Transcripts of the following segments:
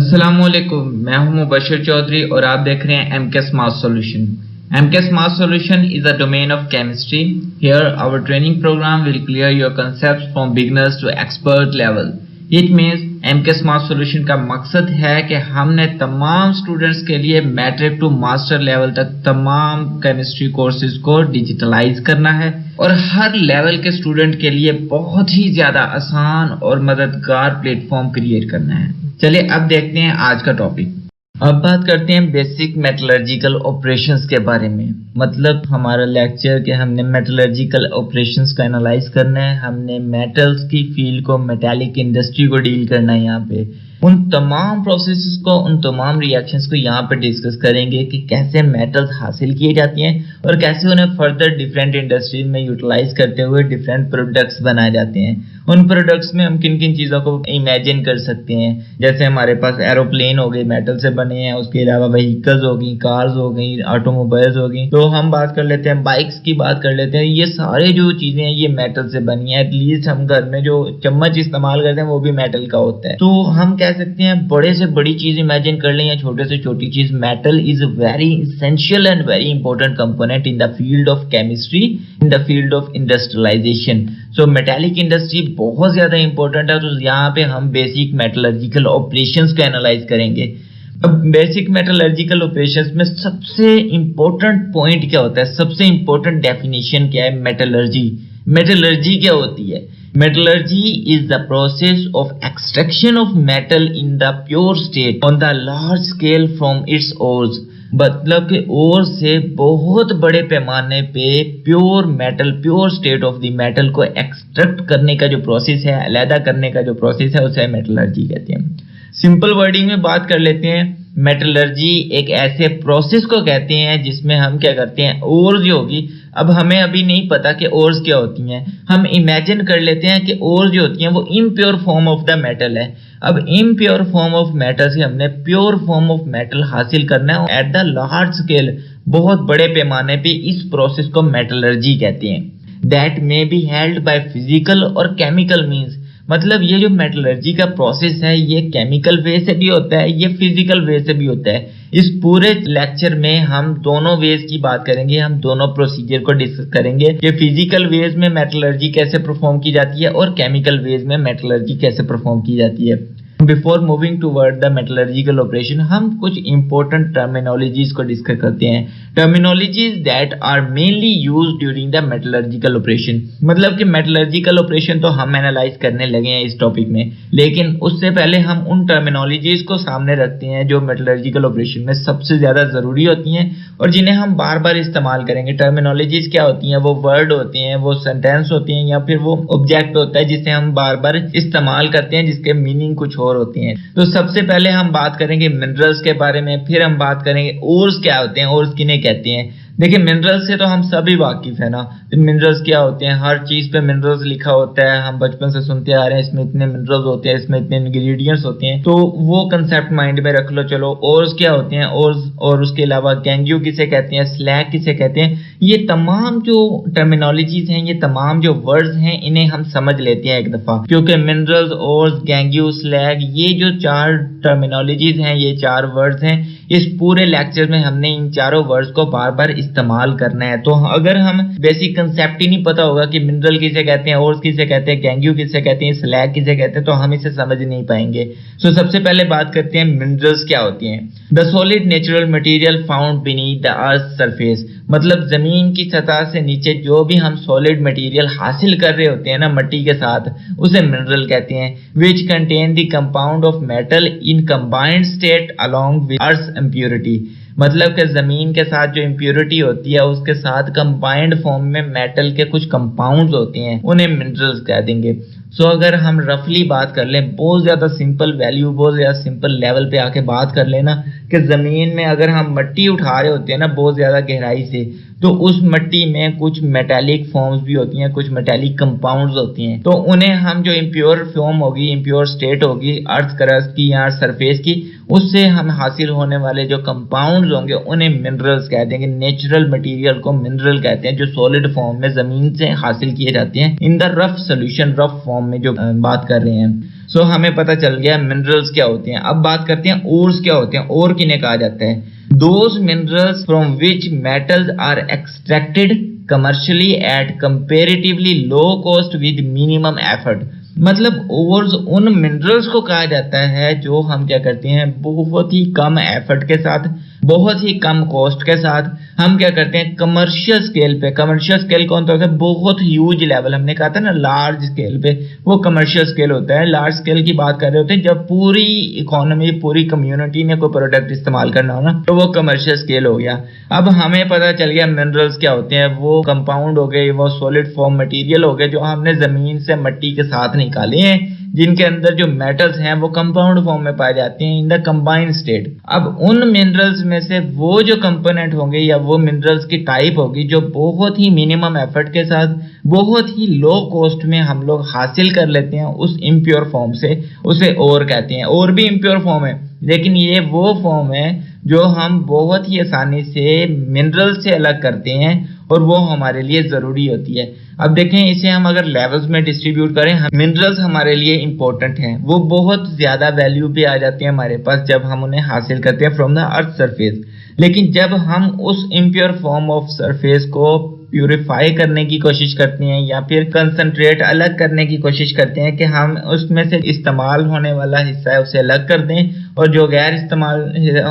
अस्सलामुअलैकुम, मैं हूं मुबशर चौधरी और आप देख रहे हैं MK Smart Solution. MK Smart Solution is a domain of chemistry. Here our training programme will clear your concepts from beginners to expert level. It means MK Smart Solution का मकसद है कि हमने तमाम स्टूडेंट्स के लिए मैट्रिक टू मास्टर लेवल तक तमाम केमिस्ट्री कोर्सेज को डिजिटलाइज करना है और हर लेवल के स्टूडेंट के लिए बहुत ही ज्यादा आसान और मददगार प्लेटफॉर्म क्रिएट करना है। चलिए अब देखते हैं आज का टॉपिक। अब बात करते हैं बेसिक मेटलर्जिकल ऑपरेशंस के बारे में। मतलब हमारा लेक्चर के हमने मेटलर्जिकल ऑपरेशंस को एनालाइज करना है, हमने मेटल्स की फील्ड को, मेटालिक इंडस्ट्री को डील करना है। यहाँ पे उन तमाम प्रोसेसेस को, उन तमाम रिएक्शंस को यहाँ पे डिस्कस करेंगे कि कैसे मेटल्स हासिल किए जाती हैं और कैसे उन्हें फर्दर डिफरेंट इंडस्ट्रीज में यूटिलाइज करते हुए डिफरेंट प्रोडक्ट्स बनाए जाते हैं। उन प्रोडक्ट्स में हम किन किन चीज़ों को इमेजिन कर सकते हैं, जैसे हमारे पास एरोप्लेन हो गए मेटल से बने हैं, उसके अलावा व्हीकल्स हो गई, कार्स हो गई, ऑटोमोबाइल्स हो गई। तो हम बात कर लेते हैं बाइक्स की, बात कर लेते हैं। ये सारे जो चीज़ें हैं ये मेटल से बनी है। एटलीस्ट हम घर में जो चम्मच इस्तेमाल करते हैं वो भी मेटल का होता है। तो हम कह सकते हैं बड़े से बड़ी चीज़ इमेजिन कर लें या छोटे से छोटी चीज़, metal is very essential and very important component in the field of chemistry, in the field of industrialisation. So metallic industry बहुत ज्यादा इंपॉर्टेंट है। तो यहाँ पे हम बेसिक मेटलर्जिकल ऑपरेशंस को एनालाइज करेंगे। अब बेसिक मेटलर्जिकल ऑपरेशंस में सबसे इंपॉर्टेंट पॉइंट क्या होता है, सबसे इंपॉर्टेंट डेफिनेशन क्या है मेटलर्जी। मेटलर्जी क्या होती है? Metallurgy is the process of extraction of metal in the pure state on the large scale from its ores। मतलब कि ओर से बहुत बड़े पैमाने पे pure metal, pure state of the metal को एक्सट्रैक्ट करने का जो प्रोसेस है, अलग करने का जो प्रोसेस है, उसे मेटलर्जी कहते हैं। सिंपल वर्डिंग में बात कर लेते हैं, मेटलर्जी एक ऐसे प्रोसेस को कहते हैं जिसमें हम क्या करते हैं, ओर जो होगी, अब हमें अभी नहीं पता कि ओर्स क्या होती हैं, हम इमेजिन कर लेते हैं कि ओर जो होती हैं वो impure form of the metal है। अब इम्प्योर फॉर्म ऑफ मेटल से हमने प्योर फॉर्म ऑफ मेटल हासिल करना है एट द लार्ज स्केल, बहुत बड़े पैमाने पे। इस प्रोसेस को मेटलर्जी कहते हैं। That may be held by physical और केमिकल मीन्स। मतलब ये जो मेटलर्जी का प्रोसेस है ये केमिकल वे से भी होता है, ये फिजिकल वे से भी होता है। इस पूरे लेक्चर में हम दोनों वेज की बात करेंगे, हम दोनों प्रोसीजर को डिस्कस करेंगे कि फिजिकल वेज में मेटलर्जी कैसे परफॉर्म की जाती है और केमिकल वेज में मेटलर्जी कैसे परफॉर्म की जाती है। Before moving toward the metallurgical operation, हम कुछ इंपॉर्टेंट टर्मिनोलॉजीज को डिस्कस करते हैं। Terminologies that are mainly used during the metallurgical operation. मतलब कि मेटलर्जिकल ऑपरेशन तो हम एनालाइज करने लगे हैं इस टॉपिक में, लेकिन उससे पहले हम उन टर्मिनोलॉजीज को सामने रखते हैं जो मेटलर्जिकल ऑपरेशन में सबसे ज्यादा जरूरी होती हैं और जिन्हें हम बार बार इस्तेमाल करेंगे। टर्मिनोलॉजीज क्या होती हैं? वो वर्ड होते हैं, वो सेंटेंस होते हैं, या फिर वो ऑब्जेक्ट होता है जिसे हम बार बार इस्तेमाल करते हैं, जिसके मीनिंग कुछ और होती हैं। तो सबसे पहले हम बात करेंगे मिनरल्स के बारे में, फिर हम बात करेंगे ओर्स क्या होते हैं, ओर्स किन्हें कहते हैं। देखिए मिनरल्स से तो हम सभी वाकिफ है ना, तो मिनरल्स क्या होते हैं, हर चीज पे मिनरल्स लिखा होता है, हम बचपन से सुनते आ रहे हैं इसमें इतने मिनरल्स होते हैं, इसमें इतने इंग्रेडिएंट्स होते हैं, तो वो कंसेप्ट माइंड में रख लो। चलो ओर्स क्या होते हैं, ओर्स और उसके अलावा गैंग्यू किसे कहते हैं, स्लैग किसे कहते हैं, ये तमाम जो टर्मिनोलॉजीज हैं, ये तमाम जो वर्ड्स हैं, इन्हें हम समझ लेते हैं एक दफा, क्योंकि मिनरल्स, ओर्स, गैंग्यू, स्लैग, ये जो चार टर्मिनोलॉजीज हैं, ये चार वर्ड्स हैं, इस पूरे लेक्चर में हमने इन चारों वर्ड्स को बार बार इस्तेमाल करना है। तो अगर हम बेसिक कंसेप्ट ही नहीं पता होगा कि मिनरल किसे कहते हैं, ओर्स किसे कहते हैं, गैंग्यू किसे कहते हैं, स्लैग किसे कहते हैं, तो हम इसे समझ नहीं पाएंगे। सो सबसे पहले बात करते हैं मिनरल्स क्या होती हैं। The solid natural material found beneath the earth surface. मतलब जमीन की सतह से नीचे जो भी हम सॉलिड मटेरियल हासिल कर रहे होते हैं ना मट्टी के साथ, उसे मिनरल कहते हैं। Which contain the compound of metal in combined state along with earth impurity. मतलब कि जमीन के साथ जो इम्प्योरिटी होती है उसके साथ कंबाइंड फॉर्म में मेटल के कुछ कंपाउंड्स होते हैं, उन्हें मिनरल्स कह देंगे। सो अगर हम रफली बात कर लें, बहुत ज्यादा सिंपल वैल्यू, बहुत ज्यादा सिंपल लेवल पे आके बात कर लेना कि जमीन में अगर हम मिट्टी उठा रहे होते हैं ना बहुत ज्यादा गहराई से, तो उस मिट्टी में कुछ मेटालिक फॉर्म्स भी होती हैं, कुछ मेटालिक कंपाउंड्स होती हैं, तो उन्हें हम जो इम्प्योर फॉर्म होगी, इम्प्योर स्टेट होगी अर्थ क्रस्ट की या सरफेस की, उससे हम हासिल होने वाले जो कंपाउंड्स होंगे उन्हें मिनरल्स कहते हैं। नेचुरल मटेरियल को मिनरल कहते हैं जो सॉलिड फॉर्म में जमीन से हासिल किए जाते हैं in the rough solution, rough form में जो बात कर रहे हैं। सो हमें पता चल गया मिनरल्स क्या होते हैं। अब बात करते हैं ओर्स क्या होते हैं। ओर किन्हें कहा जाता है? Those minerals from which metals are extracted commercially at comparatively low cost with minimum effort. मतलब ओर्स उन मिनरल्स को कहा जाता है जो हम क्या करते हैं, बहुत ही कम एफर्ट के साथ, बहुत ही कम कॉस्ट के साथ हम क्या करते हैं, कमर्शियल स्केल पे। कमर्शियल स्केल कौन सा होता है? बहुत ह्यूज लेवल, हमने कहा था ना लार्ज स्केल पे, वो कमर्शियल स्केल होता है। लार्ज स्केल की बात कर रहे होते हैं जब पूरी इकोनॉमी, पूरी कम्युनिटी ने कोई प्रोडक्ट इस्तेमाल करना हो ना, तो वो कमर्शियल स्केल हो गया। अब हमें पता चल गया मिनरल्स क्या होते हैं। वो कंपाउंड हो गए, वो सॉलिड फॉर्म मटेरियल हो गए जो हमने जमीन से मट्टी के साथ निकाले हैं, जिनके अंदर जो मेटल्स हैं वो कंपाउंड फॉर्म में पाए जाते हैं इन द कंबाइंड स्टेट। अब उन मिनरल्स में से वो जो कंपोनेंट होंगे या वो मिनरल्स की टाइप होगी जो बहुत ही मिनिमम एफर्ट के साथ, बहुत ही लो कॉस्ट में हम लोग हासिल कर लेते हैं उस इम्प्योर फॉर्म से, उसे ओर कहते हैं। और भी इम्प्योर फॉर्म है, लेकिन ये वो फॉर्म है जो हम बहुत ही आसानी से मिनरल से अलग करते हैं और वो हमारे लिए जरूरी होती है। अब देखें, इसे हम अगर लेवल्स में डिस्ट्रीब्यूट करें, मिनरल्स हमारे लिए इंपॉर्टेंट हैं, वो बहुत ज्यादा वैल्यू पे आ जाते हैं हमारे पास जब हम उन्हें हासिल करते हैं फ्रॉम द अर्थ सरफेस। लेकिन जब हम उस इम्प्योर फॉर्म ऑफ सरफेस को प्यूरिफाई करने की कोशिश करते हैं या फिर कंसंट्रेट अलग करने की कोशिश करते हैं कि हम उसमें से इस्तेमाल होने वाला हिस्सा है उसे अलग कर दें और जो गैर इस्तेमाल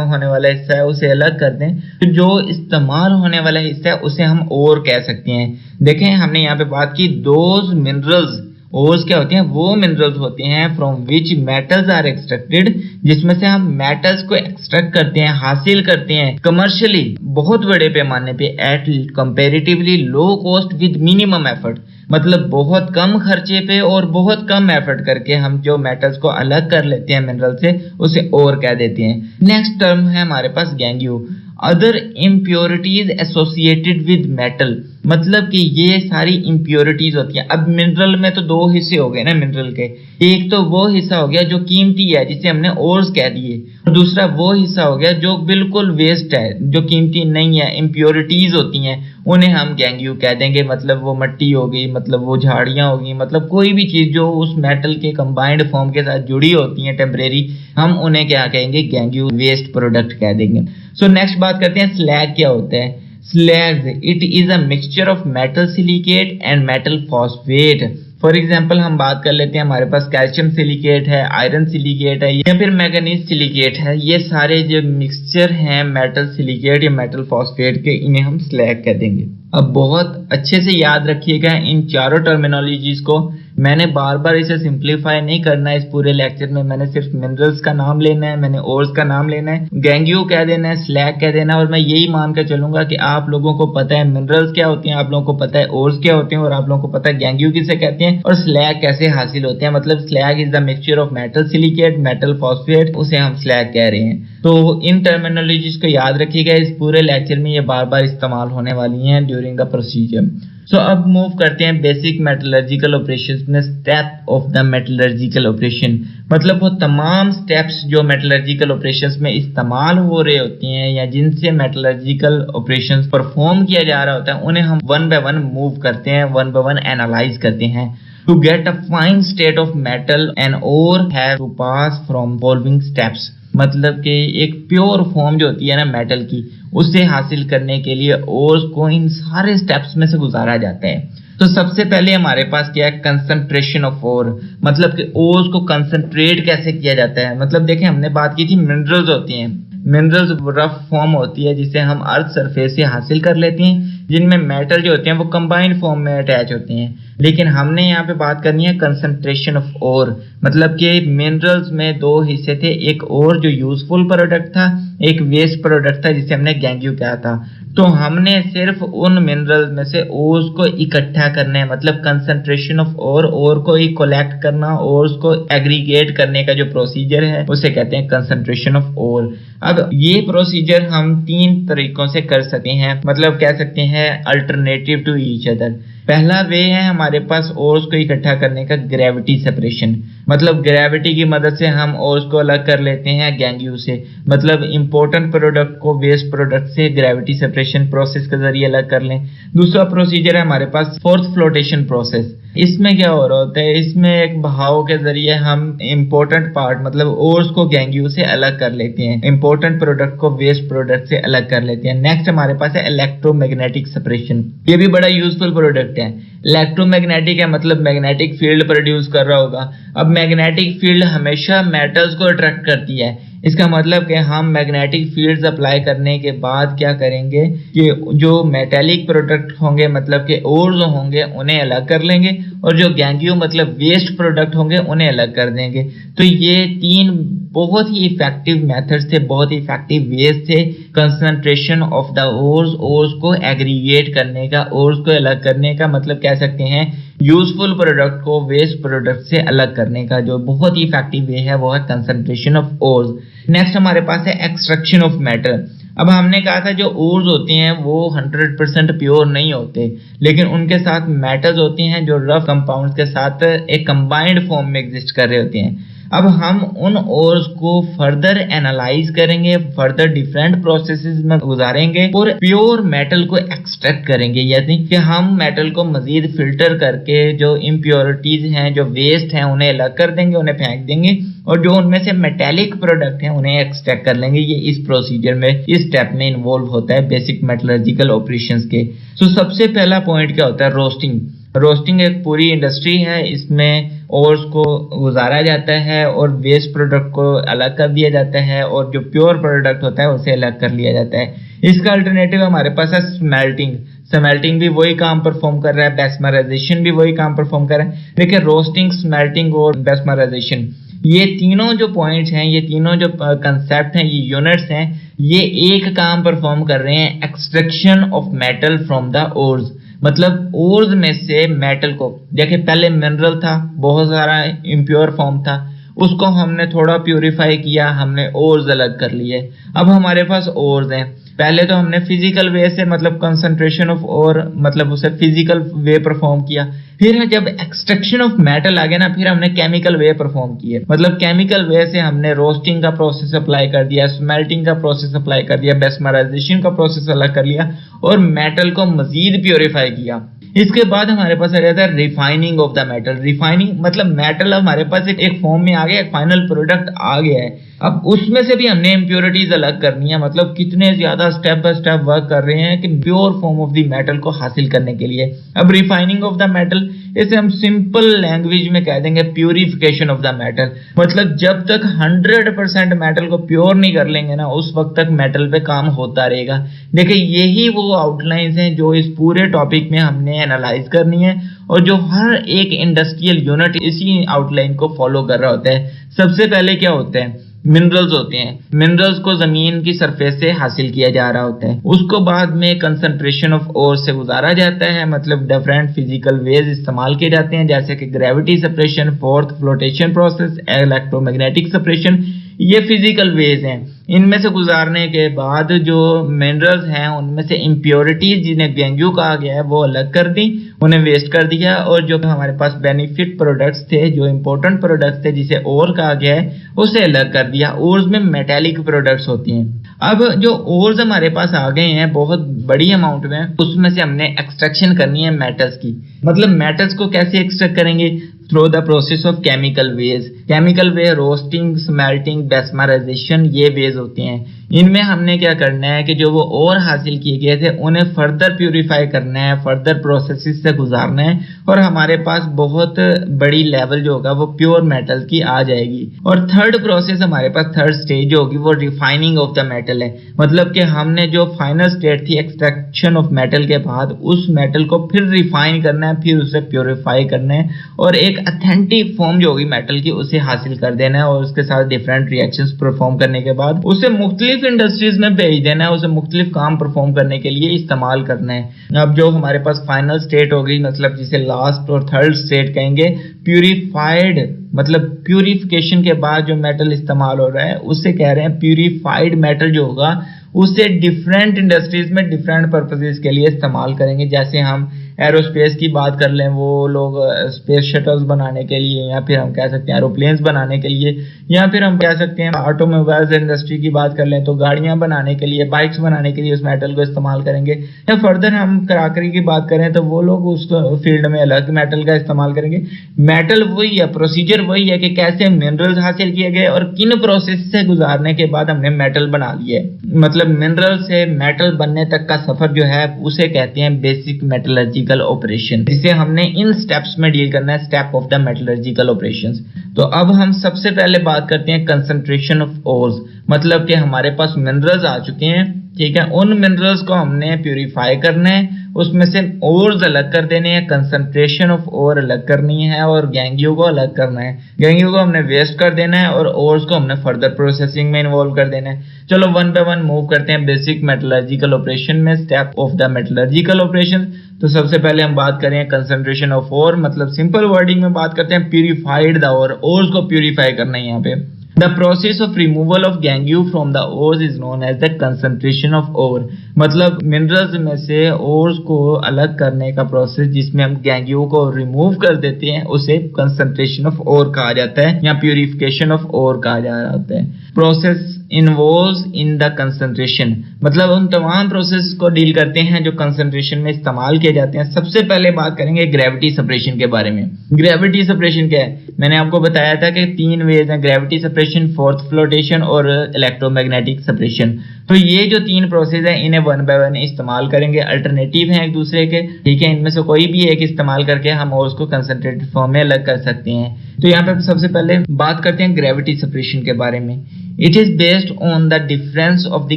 होने वाला हिस्सा है उसे अलग कर दें, तो जो इस्तेमाल होने वाला हिस्सा है उसे हम ओर कह सकते हैं। देखें, हमने यहाँ पे बात की दोज मिनरल्स। ओर्स क्या होते हैं? वो मिनरल्स होते हैं from which metals are extracted, जिसमें से हम मेटल्स को एक्सट्रैक्ट करते हैं, हासिल करते हैं कमर्शियली, बहुत बड़े पैमाने पे, at comparatively low cost with minimum effort. मतलब बहुत कम खर्चे पे और बहुत कम एफर्ट करके हम जो मेटल्स को अलग कर लेते हैं मिनरल से, उसे ओर कह देते हैं। नेक्स्ट टर्म है हमारे पास gangue, other impurities associated with metal. मतलब कि ये सारी इम्प्योरिटीज होती हैं। अब मिनरल में तो दो हिस्से हो गए ना मिनरल के, एक तो वो हिस्सा हो गया जो कीमती है जिसे हमने ओर्स कह दिए, और दूसरा वो हिस्सा हो गया जो बिल्कुल वेस्ट है, जो कीमती नहीं है, इम्प्योरिटीज होती हैं, उन्हें हम गैंगियो कह देंगे। मतलब वो मिट्टी हो गई, मतलब वो झाड़ियां होगी, मतलब कोई भी चीज जो उस मेटल के कंबाइंड फॉर्म के साथ जुड़ी होती है टेम्परेरी, हम उन्हें क्या कहेंगे? गैंगियो, वेस्ट प्रोडक्ट कह देंगे। सो नेक्स्ट बात करते हैं स्लैग क्या होता है। Slags, it is a mixture of metal silicate and metal phosphate. For example हम बात कर लेते हैं, हमारे पास कैल्शियम सिलिकेट है, आयरन सिलिकेट है या फिर मैंगनीज सिलिकेट है। ये सारे जो मिक्सचर हैं मेटल सिलिकेट या मेटल फॉस्फेट के, इन्हें हम स्लैग कह देंगे। अब बहुत अच्छे से याद रखिएगा इन चारों टर्मिनोलॉजीज को। मैंने बार बार इसे सिंप्लीफाई नहीं करना है इस पूरे लेक्चर में, मैंने सिर्फ मिनरल्स का नाम लेना है, मैंने ओर्स का नाम लेना है, गैंगियो कह देना है, स्लैग कह देना है, और मैं यही मान कर चलूंगा कि आप लोगों को पता है मिनरल्स क्या होती हैं, आप लोगों को पता है ओर्स क्या होते हैं, और आप लोगों को पता है गैंगियो किसे कहते हैं और स्लैग कैसे हासिल होते हैं। मतलब slag is the mixture of metal silicate, metal phosphate, उसे हम स्लैग कह रहे हैं। तो इन टर्मिनोलॉजीज को याद रखिएगा, इस पूरे लेक्चर में ये बार बार इस्तेमाल होने वाली हैं ड्यूरिंग द प्रोसीजर। सो अब मूव करते हैं बेसिक मेटलर्जिकल ऑपरेशंस में, step of the metallurgical operation. मतलब वो तमाम स्टेप्स जो मेटलर्जिकल ऑपरेशंस में इस्तेमाल हो रहे होती हैं या जिनसे मेटलर्जिकल ऑपरेशंस परफॉर्म किया जा रहा होता है, उन्हें हम वन बाय वन मूव करते हैं, वन बाय वन एनालाइज करते हैं। To get a fine state of metal, an ore has to pass from following steps. मतलब कि एक प्योर फॉर्म जो होती है ना मेटल की, उसे हासिल करने के लिए ओर्स को इन सारे स्टेप्स में से गुजारा जाता है। तो सबसे पहले हमारे पास क्या है? Concentration of ore. मतलब कि ओर्स को कंसंट्रेट कैसे किया जाता है। मतलब देखें, हमने बात की थी मिनरल्स होती हैं, मिनरल्स रफ फॉर्म होती है जिसे हम अर्थ सरफेस से हासिल कर लेते हैं, जिनमें मेटल जो होते हैं वो कंबाइंड फॉर्म में अटैच होते हैं। लेकिन हमने यहाँ पे बात करनी है कंसंट्रेशन ऑफ ओर। मतलब कि मिनरल्स में दो हिस्से थे, एक ओर जो यूजफुल प्रोडक्ट था, एक वेस्ट प्रोडक्ट था जिसे हमने गैंगियो कहा था। तो हमने सिर्फ उन मिनरल्स में से ओर्स को इकट्ठा करना है। मतलब कंसंट्रेशन ऑफ ओर को ही कलेक्ट करना, ओर्स को एग्रीगेट करने का जो प्रोसीजर है उसे कहते हैं कंसंट्रेशन ऑफ ओर। अब ये प्रोसीजर हम तीन तरीकों से कर सकते हैं, मतलब कह सकते हैं अल्टरनेटिव टू ईच अदर। पहला वे है हमारे पास ओर्स को इकट्ठा करने का ग्रेविटी सेपरेशन, मतलब ग्रेविटी की मदद से हम ओर्स को अलग कर लेते हैं गैंग्यू से, मतलब इंपॉर्टेंट प्रोडक्ट को वेस्ट प्रोडक्ट से ग्रेविटी सेपरेशन प्रोसेस के जरिए अलग कर लें। दूसरा प्रोसीजर है हमारे पास फोर्थ फ्लोटेशन प्रोसेस। इसमें क्या हो रहा होता है, इसमें एक बहाव के जरिए हम इंपॉर्टेंट पार्ट मतलब ओर्स को गैंग्यू से अलग कर लेते हैं, इंपॉर्टेंट प्रोडक्ट को वेस्ट प्रोडक्ट से अलग कर लेते हैं। नेक्स्ट हमारे पास है इलेक्ट्रोमैग्नेटिक सेपरेशन। ये भी बड़ा यूजफुल प्रोडक्ट है। इलेक्ट्रोमैग्नेटिक है मतलब मैग्नेटिक फील्ड प्रोड्यूस कर रहा होगा। अब मैग्नेटिक फील्ड हमेशा मेटल्स को अट्रैक्ट करती है। इसका मतलब कि हम मैग्नेटिक फील्ड्स अप्लाई करने के बाद क्या करेंगे कि जो मेटेलिक प्रोडक्ट होंगे मतलब कि ओर्स होंगे उन्हें अलग कर लेंगे, और जो गैंग्यू मतलब वेस्ट प्रोडक्ट होंगे उन्हें अलग कर देंगे। तो ये तीन बहुत ही इफेक्टिव मेथड्स थे, बहुत ही इफेक्टिव वेज थे कंसंट्रेशन ऑफ द ओर्स को एग्रीगेट करने का, ओर्स को अलग करने का, मतलब कह सकते हैं यूजफुल प्रोडक्ट को वेस्ट प्रोडक्ट से अलग करने का जो बहुत ही इफेक्टिव वे है वो है कंसंट्रेशन ऑफ ओर्स। नेक्स्ट हमारे पास है एक्सट्रैक्शन ऑफ मेटल। अब हमने कहा था जो ओर्स होते हैं वो 100% प्योर नहीं होते, लेकिन उनके साथ मेटल्स होते हैं जो रफ कंपाउंड्स के साथ एक कंबाइंड फॉर्म में एग्जिस्ट कर रहे होते हैं। अब हम उन ओर्स को फर्दर एनालाइज करेंगे, फर्दर डिफरेंट प्रोसेसेस में गुजारेंगे और प्योर मेटल को एक्सट्रैक्ट करेंगे, यानी कि हम मेटल को मजीद फिल्टर करके जो इम्प्योरिटीज हैं, जो वेस्ट हैं, उन्हें अलग कर देंगे, उन्हें फेंक देंगे, और जो उनमें से मेटेलिक प्रोडक्ट हैं उन्हें एक्सट्रैक्ट कर लेंगे। ये इस प्रोसीजर में, इस स्टेप में इन्वॉल्व होता है बेसिक मेटलर्जिकल ऑपरेशंस के। तो सबसे पहला पॉइंट क्या होता है, रोस्टिंग। रोस्टिंग एक पूरी इंडस्ट्री है, इसमें ओर्स को गुजारा जाता है और वेस्ट प्रोडक्ट को अलग कर दिया जाता है, और जो प्योर प्रोडक्ट होता है उसे अलग कर लिया जाता है। इसका अल्टरनेटिव हमारे पास है स्मेल्टिंग। स्मेल्टिंग भी वही काम परफॉर्म कर रहा है, बेस्मराइजेशन भी वही काम परफॉर्म कर रहा है। देखिए रोस्टिंग, स्मेल्टिंग और बेस्मराइजेशन, ये तीनों जो पॉइंट्स हैं, ये तीनों जो कंसेप्ट हैं, ये यूनिट्स हैं, ये एक काम परफॉर्म कर रहे हैं, extraction of metal from the ores. मतलब ओर्स में से मेटल को, देखिए पहले मिनरल था, बहुत सारा इम्प्योर फॉर्म था, उसको हमने थोड़ा प्यूरिफाई किया, हमने ओर्स अलग कर लिए। अब हमारे पास ओर्स हैं, पहले तो हमने फिजिकल वे से मतलब कंसंट्रेशन ऑफ ओर मतलब उसे फिजिकल वे परफॉर्म किया, फिर जब एक्सट्रैक्शन ऑफ मेटल आ गया ना, फिर हमने केमिकल वे परफॉर्म किए। मतलब केमिकल वे से हमने रोस्टिंग का प्रोसेस अप्लाई कर दिया, स्मेल्टिंग का प्रोसेस अप्लाई कर दिया, बेस्मराइजेशन का प्रोसेस अलग कर लिया और मेटल को मजीद प्योरीफाई किया। इसके बाद हमारे पास आ जाता है refining of the metal. Refining मतलब मेटल हमारे पास एक फॉर्म में आ गया, एक फाइनल प्रोडक्ट आ गया है, अब उसमें से भी हमने इम्प्योरिटीज अलग करनी है। मतलब कितने ज्यादा स्टेप बाय स्टेप वर्क कर रहे हैं कि pure form of the metal को हासिल करने के लिए। अब रिफाइनिंग ऑफ द मेटल, इसे हम सिंपल लैंग्वेज में कह देंगे प्यूरिफिकेशन ऑफ द मेटल। मतलब जब तक 100% मेटल को प्योर नहीं कर लेंगे ना, उस वक्त तक मेटल पे काम होता रहेगा। देखिए यही वो आउटलाइंस हैं जो इस पूरे टॉपिक में हमने एनालाइज करनी है, और जो हर एक इंडस्ट्रियल यूनिट इसी आउटलाइन को फॉलो कर रहा होता है। सबसे पहले क्या होता है, मिनरल्स होते हैं। मिनरल्स को जमीन की सरफेस से हासिल किया जा रहा होता है, उसको बाद में कंसंट्रेशन ऑफ ओर से गुजारा जाता है। मतलब डिफरेंट फिजिकल वेज इस्तेमाल किए जाते हैं, जैसे कि gravity separation, fourth flotation process, electromagnetic separation, ये फिजिकल वेज हैं। इनमें से गुजारने के बाद जो मिनरल्स हैं उनमें से इम्प्योरिटीज जिन्हें गैंग्यू कहा गया है वो अलग कर दी, उन्हें वेस्ट कर दिया, और जो हमारे पास बेनिफिट प्रोडक्ट्स थे, जो इंपॉर्टेंट प्रोडक्ट्स थे जिसे ओर कहा गया है, उसे अलग कर दिया। ओर्स में मेटेलिक प्रोडक्ट्स होती हैं। अब जो ओर्स हमारे पास आ गए हैं बहुत बड़ी अमाउंट में, उसमें से हमने एक्सट्रैक्शन करनी है मेटल्स की। मतलब मेटल्स को कैसे एक्सट्रैक्ट करेंगे, through the process of chemical ways. Chemical way roasting, smelting, Bessemerisation, ये वेज होते हैं। इनमें हमने क्या करना है कि जो वो और हासिल किए गए थे उन्हें फर्दर प्यूरिफाई करना है, फर्दर प्रोसेसेस से गुजारना है, और हमारे पास बहुत बड़ी लेवल जो होगा वो प्योर मेटल की आ जाएगी। और थर्ड प्रोसेस हमारे पास, थर्ड स्टेज होगी वो रिफाइनिंग ऑफ द मेटल है। मतलब कि हमने जो फाइनल स्टेट थी एक्सट्रैक्शन ऑफ मेटल के बाद, उस मेटल को फिर रिफाइन करना है, फिर उसे प्योरीफाई करना है, और एक ऑथेंटिक फॉर्म जो होगी मेटल की उसे हासिल कर देना है, और उसके साथ डिफरेंट रिएक्शंस परफॉर्म करने के बाद उसे मुख्तलिफ इंडस्ट्रीज में भेज देना है, उसे मुख्तलिफ काम परफॉर्म करने के लिए इस्तेमाल करना है। अब जो हमारे पास फाइनल स्टेट होगी, मतलब जिसे लास्ट और थर्ड स्टेट कहेंगे, प्यूरिफाइड, मतलब प्यूरिफिकेशन के बाद जो मेटल इस्तेमाल हो रहा है उसे कह रहे हैं प्यूरिफाइड मेटल जो होगा, उसे डिफरेंट इंडस्ट्रीज में डिफरेंट पर्पसेस के लिए इस्तेमाल करेंगे। जैसे हम एरोस्पेस की बात कर लें, वो लोग स्पेस शटल्स बनाने के लिए, या फिर हम कह सकते हैं एरोप्लेन्स बनाने के लिए, या फिर हम कह सकते हैं ऑटोमोबाइल्स इंडस्ट्री की बात कर लें तो गाड़ियां बनाने के लिए, बाइक्स बनाने के लिए उस मेटल को इस्तेमाल करेंगे। या फर्दर हम क्राकरी की बात करें तो वो लोग उस फील्ड में अलग मेटल का इस्तेमाल करेंगे। मेटल वही है, प्रोसीजर वही है कि कैसे मिनरल्स हासिल किए गए और किन प्रोसेस से गुजारने के बाद हमने मेटल बना लिए। मतलब मिनरल से मेटल बनने तक का सफर जो है उसे कहते हैं बेसिक मेटलर्जिकल ऑपरेशन, जिसे हमने इन स्टेप्स में डील करना है, step of the metallurgical operations. तो अब हम सबसे पहले बात करते हैं कंसंट्रेशन ऑफ ओर्स, मतलब कि हमारे पास मिनरल्स आ चुके हैं, ठीक है, उन मिनरल्स को हमने प्यूरिफाई करना है, उसमें से ओर्स अलग कर देने हैं, कंसंट्रेशन ऑफ ओर अलग करनी है और गैंगियो को अलग करना है। गैंगियो को हमने वेस्ट कर देना है और ओर्स को हमने फर्दर प्रोसेसिंग में इन्वॉल्व कर देना है। चलो वन बाय वन मूव करते हैं बेसिक मेटलर्जिकल ऑपरेशन में, step of the metallurgical operation. तो सबसे पहले हम बात करें कंसंट्रेशन ऑफ ओर, मतलब सिंपल वर्डिंग में बात करते हैं प्यूरिफाइड द ओर, ओर्स को प्यूरिफाई करना है यहाँ पे। The process of removal of gangue from the ores is known as the concentration of ore, मतलब मिनरल्स में से ओर्स को अलग करने का प्रोसेस जिसमें हम गैंगियो को रिमूव कर देते हैं उसे कंसंट्रेशन ऑफ ओर कहा जाता है या प्यूरिफिकेशन ऑफ ओर कहा जाता है। Process involves in the concentration, मतलब उन तमाम प्रोसेस को डील करते हैं जो कंसंट्रेशन में इस्तेमाल किए जाते हैं। सबसे पहले बात करेंगे ग्रेविटी सेपरेशन के बारे में। ग्रेविटी सेपरेशन क्या है? मैंने आपको बताया था कि 3 वेज हैं, ग्रेविटी सेपरेशन, फोर्थ फ्लोटेशन और इलेक्ट्रोमैग्नेटिक सेपरेशन। तो ये जो 3 प्रोसेस है इन्हें वन बाय वन इस्तेमाल करेंगे, अल्टरनेटिव हैं एक दूसरे के, ठीक है, इनमें से कोई भी एक इस्तेमाल करके हम और उसको कंसंट्रेटेड फॉर्म में अलग कर सकते हैं। तो यहाँ पे सबसे पहले बात करते हैं ग्रेविटी सेपरेशन के बारे में। It is based on the difference of the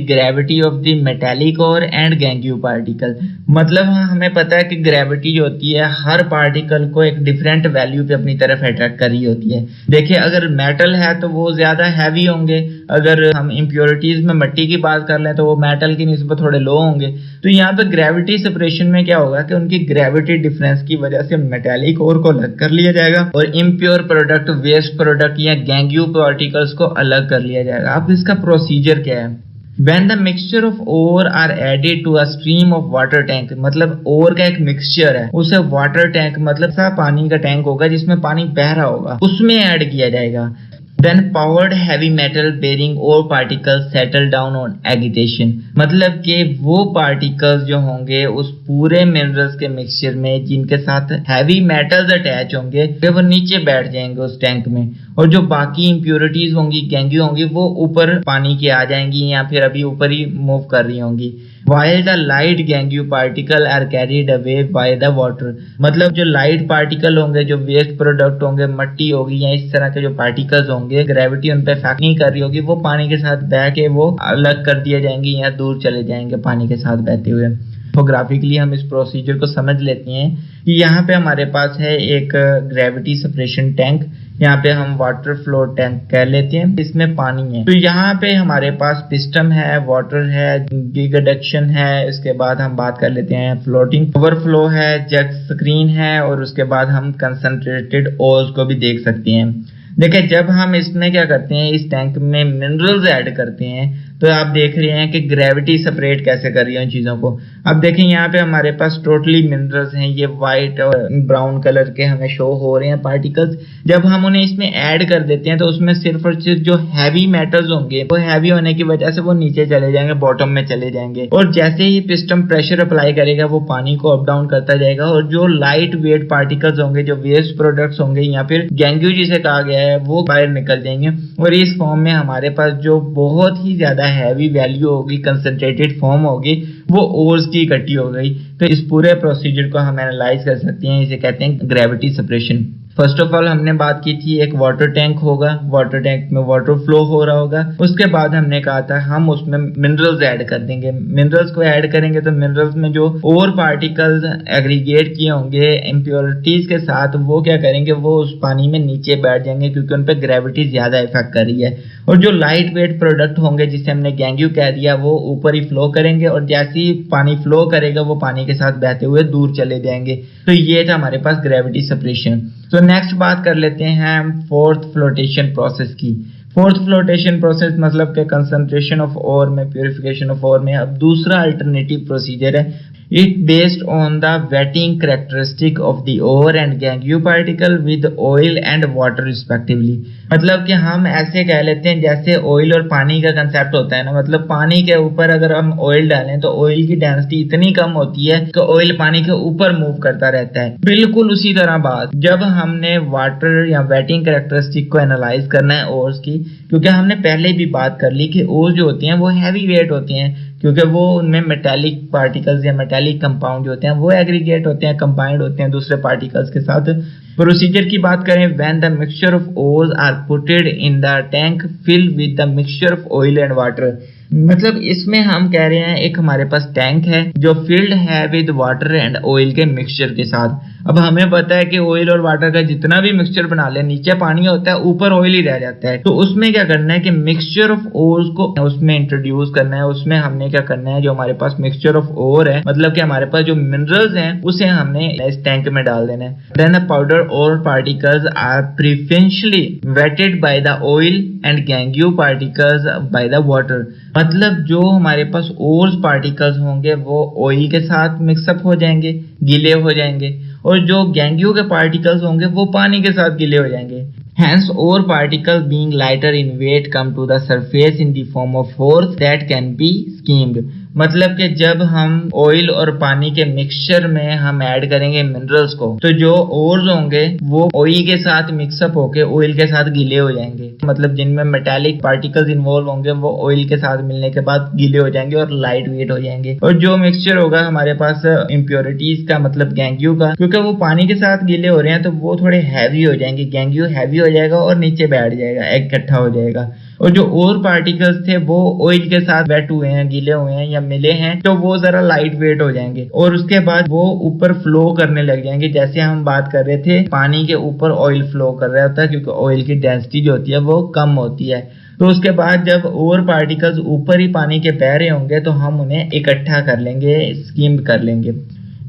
gravity of the metallic ore and gangue particle, मतलब हमें पता है कि ग्रेविटी जो होती है हर पार्टिकल को एक डिफरेंट वैल्यू पे अपनी तरफ अट्रैक्ट कर रही होती है। देखिए अगर मेटल है तो वो ज्यादा हैवी होंगे, अगर हम इम्प्योरिटीज में मिट्टी की बात कर लें तो वो मेटल की निस्बत थोड़े लो होंगे। तो यहाँ पे ग्रेविटी सेपरेशन में क्या होगा कि उनकी ग्रेविटी डिफरेंस की वजह से मेटेलिक ओर को अलग कर लिया जाएगा और इम्प्योर प्रोडक्ट, वेस्ट प्रोडक्ट या गैंग्यू पार्टिकल्स को अलग कर लिया जाएगा। अब इसका प्रोसीजर क्या है? When the mixture of ore are added to a stream of water tank, मतलब ओर का एक मिक्सचर है, उसे वाटर टैंक मतलब सा पानी का टैंक होगा जिसमें पानी बह रहा होगा, उसमें ऐड किया जाएगा। Then powered heavy metal bearing ore particles settle down on agitation, मतलब कि वो पार्टिकल्स जो होंगे उस पूरे मिनरल्स के मिक्सचर में जिनके साथ हैवी मेटल्स अटैच होंगे वो नीचे बैठ जाएंगे उस टैंक में, और जो बाकी इम्प्योरिटीज होंगी, गैंगी होंगी, वो ऊपर पानी के आ जाएंगी या फिर अभी ऊपर ही मूव कर रही होंगी। While the light gangue particle are carried away by the water, मतलब जो लाइट पार्टिकल होंगे, जो वेस्ट प्रोडक्ट होंगे, मट्टी होगी या इस तरह के जो पार्टिकल्स होंगे, ग्रेविटी उन पे इफेक्ट नहीं कर रही होगी, वो पानी के साथ बह के वो अलग कर दिए जाएंगे या दूर चले जाएंगे पानी के साथ बहते हुए। तो ग्राफिकली हम इस प्रोसीजर को समझ लेते हैं कि यहाँ पे हमारे पास है एक ग्रेविटी सेपरेशन टैंक, यहाँ पे हम वाटर फ्लो टैंक कह लेते हैं, इसमें पानी है। तो यहाँ पे हमारे पास पिस्टन है, वाटर है, गिग एडक्शन है, इसके बाद हम बात कर लेते हैं फ्लोटिंग ओवरफ्लो है, जेट स्क्रीन है, और उसके बाद हम कंसंट्रेटेड ओर्स को भी देख सकते हैं। देखिए जब हम इसमें क्या करते हैं, इस टैंक में मिनरल्स ऐड करते हैं, तो आप देख रहे हैं कि ग्रेविटी सेपरेट कैसे कर रही है उन चीजों को। अब देखें यहाँ पे हमारे पास टोटली मिनरल्स हैं, ये वाइट और ब्राउन कलर के हमें शो हो रहे हैं पार्टिकल्स। जब हम उन्हें इसमें ऐड कर देते हैं तो उसमें सिर्फ और सिर्फ जो हैवी मेटल्स होंगे वो हैवी होने की वजह से वो नीचे चले जाएंगे, बॉटम में चले जाएंगे, और जैसे ही पिस्टन प्रेशर अप्लाई करेगा वो पानी को अप डाउन करता जाएगा, और जो लाइट वेट पार्टिकल्स होंगे, जो वेस्ट प्रोडक्ट्स होंगे या फिर गैंग्यू जिसे कहा गया है, वो बाहर निकल जाएंगे, और इस फॉर्म में हमारे पास जो बहुत ही ज्यादा हैवी वैल्यू होगी, कंसंट्रेटेड फॉर्म होगी, वो ओर्स की इकट्ठी हो गई। तो इस पूरे प्रोसीजर को हम एनालाइज कर सकते हैं, इसे कहते हैं gravity separation. First of all हमने बात की थी एक वाटर टैंक होगा, वाटर टैंक में वाटर फ्लो हो रहा होगा, उसके बाद हमने कहा था हम उसमें मिनरल्स ऐड कर देंगे। मिनरल्स को ऐड करेंगे तो मिनरल्स में जो और पार्टिकल्स एग्रीगेट किए होंगे इम्प्योरिटीज के साथ, वो क्या करेंगे, वो उस पानी में नीचे बैठ जाएंगे क्योंकि उन पर ग्रेविटी ज्यादा इफेक्ट कर रही है, और जो लाइट वेट प्रोडक्ट होंगे जिसे हमने गैंग्यू कह दिया, वो ऊपर ही फ्लो करेंगे, और जैसे ही पानी फ्लो करेगा वो पानी के साथ बहते हुए दूर चले जाएंगे। तो ये था हमारे पास ग्रेविटी सेपरेशन। तो नेक्स्ट बात कर लेते हैं फोर्थ फ्लोटेशन प्रोसेस की। फोर्थ फ्लोटेशन प्रोसेस मतलब के कंसंट्रेशन ऑफ ओर में, प्यूरिफिकेशन ऑफ ओर में अब दूसरा अल्टरनेटिव प्रोसीजर है। It based on the wetting characteristic of the ore and gangue particle with oil and water respectively। मतलब कि हम ऐसे कह लेते हैं जैसे ऑयल और पानी का कंसेप्ट होता है ना, मतलब पानी के ऊपर अगर हम ऑयल डालें तो ऑयल की डेंसिटी इतनी कम होती है कि ऑयल पानी के ऊपर मूव करता रहता है। बिल्कुल उसी तरह बात जब हमने वाटर या वेटिंग कैरेक्टरिस्टिक को एनालाइज करना है ओर्स की, क्योंकि हमने पहले भी बात कर ली कि ओर्स जो होती हैं वो हैवी वेट होती हैं, क्योंकि वो उनमें मेटालिक पार्टिकल्स या मेटालिक कंपाउंड जो होते हैं वो एग्रीगेट होते हैं, कंबाइंड होते हैं दूसरे पार्टिकल्स के साथ। प्रोसीजर की बात करें, when the mixture of ores are putted in the tank fill with the mixture of oil and water. मतलब इसमें हम कह रहे हैं एक हमारे पास टैंक है जो फिल्ड है विद वाटर एंड ऑयल के मिक्सचर के साथ। अब हमें पता है कि ऑयल और वाटर का जितना भी मिक्सचर बना ले नीचे पानी होता है, ऊपर ऑयल ही रह जाता है। तो उसमें क्या करना है कि मिक्सचर ऑफ ओर्स को उसमें इंट्रोड्यूस करना है। उसमें हमने क्या करना है, जो हमारे पास मिक्सचर ऑफ ओर है, मतलब कि हमारे पास जो मिनरल्स हैं उसे हमने इस टैंक में डाल देना है। Then the powder ore particles are preferentially wetted by the oil and gangue particles by the water. मतलब जो हमारे पास ओर्स पार्टिकल्स होंगे वो ऑयल के साथ मिक्सअप हो जाएंगे, गीले हो जाएंगे, और जो गैंग्यू के पार्टिकल्स होंगे वो पानी के साथ गीले हो जाएंगे। Hence, ore particles being lighter in weight come to the surface in the form of ores that can be skimmed। मतलब कि जब हम ऑयल और पानी के मिक्सचर में हम ऐड करेंगे मिनरल्स को, तो जो ओर्स होंगे वो ऑयल के साथ मिक्सअप होके ऑयल के साथ गीले हो जाएंगे। मतलब जिनमें मेटालिक पार्टिकल्स इन्वॉल्व होंगे वो ऑयल के साथ मिलने के बाद गीले हो जाएंगे और लाइट वेट हो जाएंगे। और जो मिक्सचर होगा हमारे पास इम्प्योरिटीज का, मतलब गैंग्यू का, क्योंकि वो पानी के साथ गीले हो रहे हैं तो वो थोड़े हैवी हो जाएंगे, गैंग्यू हैवी हो जाएगा और नीचे बैठ जाएगा, इकट्ठा हो जाएगा। और जो और पार्टिकल्स थे वो ऑयल के साथ वेट हुए हैं, गीले हुए हैं या मिले हैं, तो वो जरा लाइट वेट हो जाएंगे और उसके बाद वो ऊपर फ्लो करने लग जाएंगे। जैसे हम बात कर रहे थे पानी के ऊपर ऑयल फ्लो कर रहा होता है, क्योंकि ऑयल की डेंसिटी जो होती है वो कम होती है। तो उसके बाद जब और पार्टिकल्स ऊपर ही पानी के बह रहे होंगे तो हम उन्हें इकट्ठा कर लेंगे, स्कीम कर लेंगे।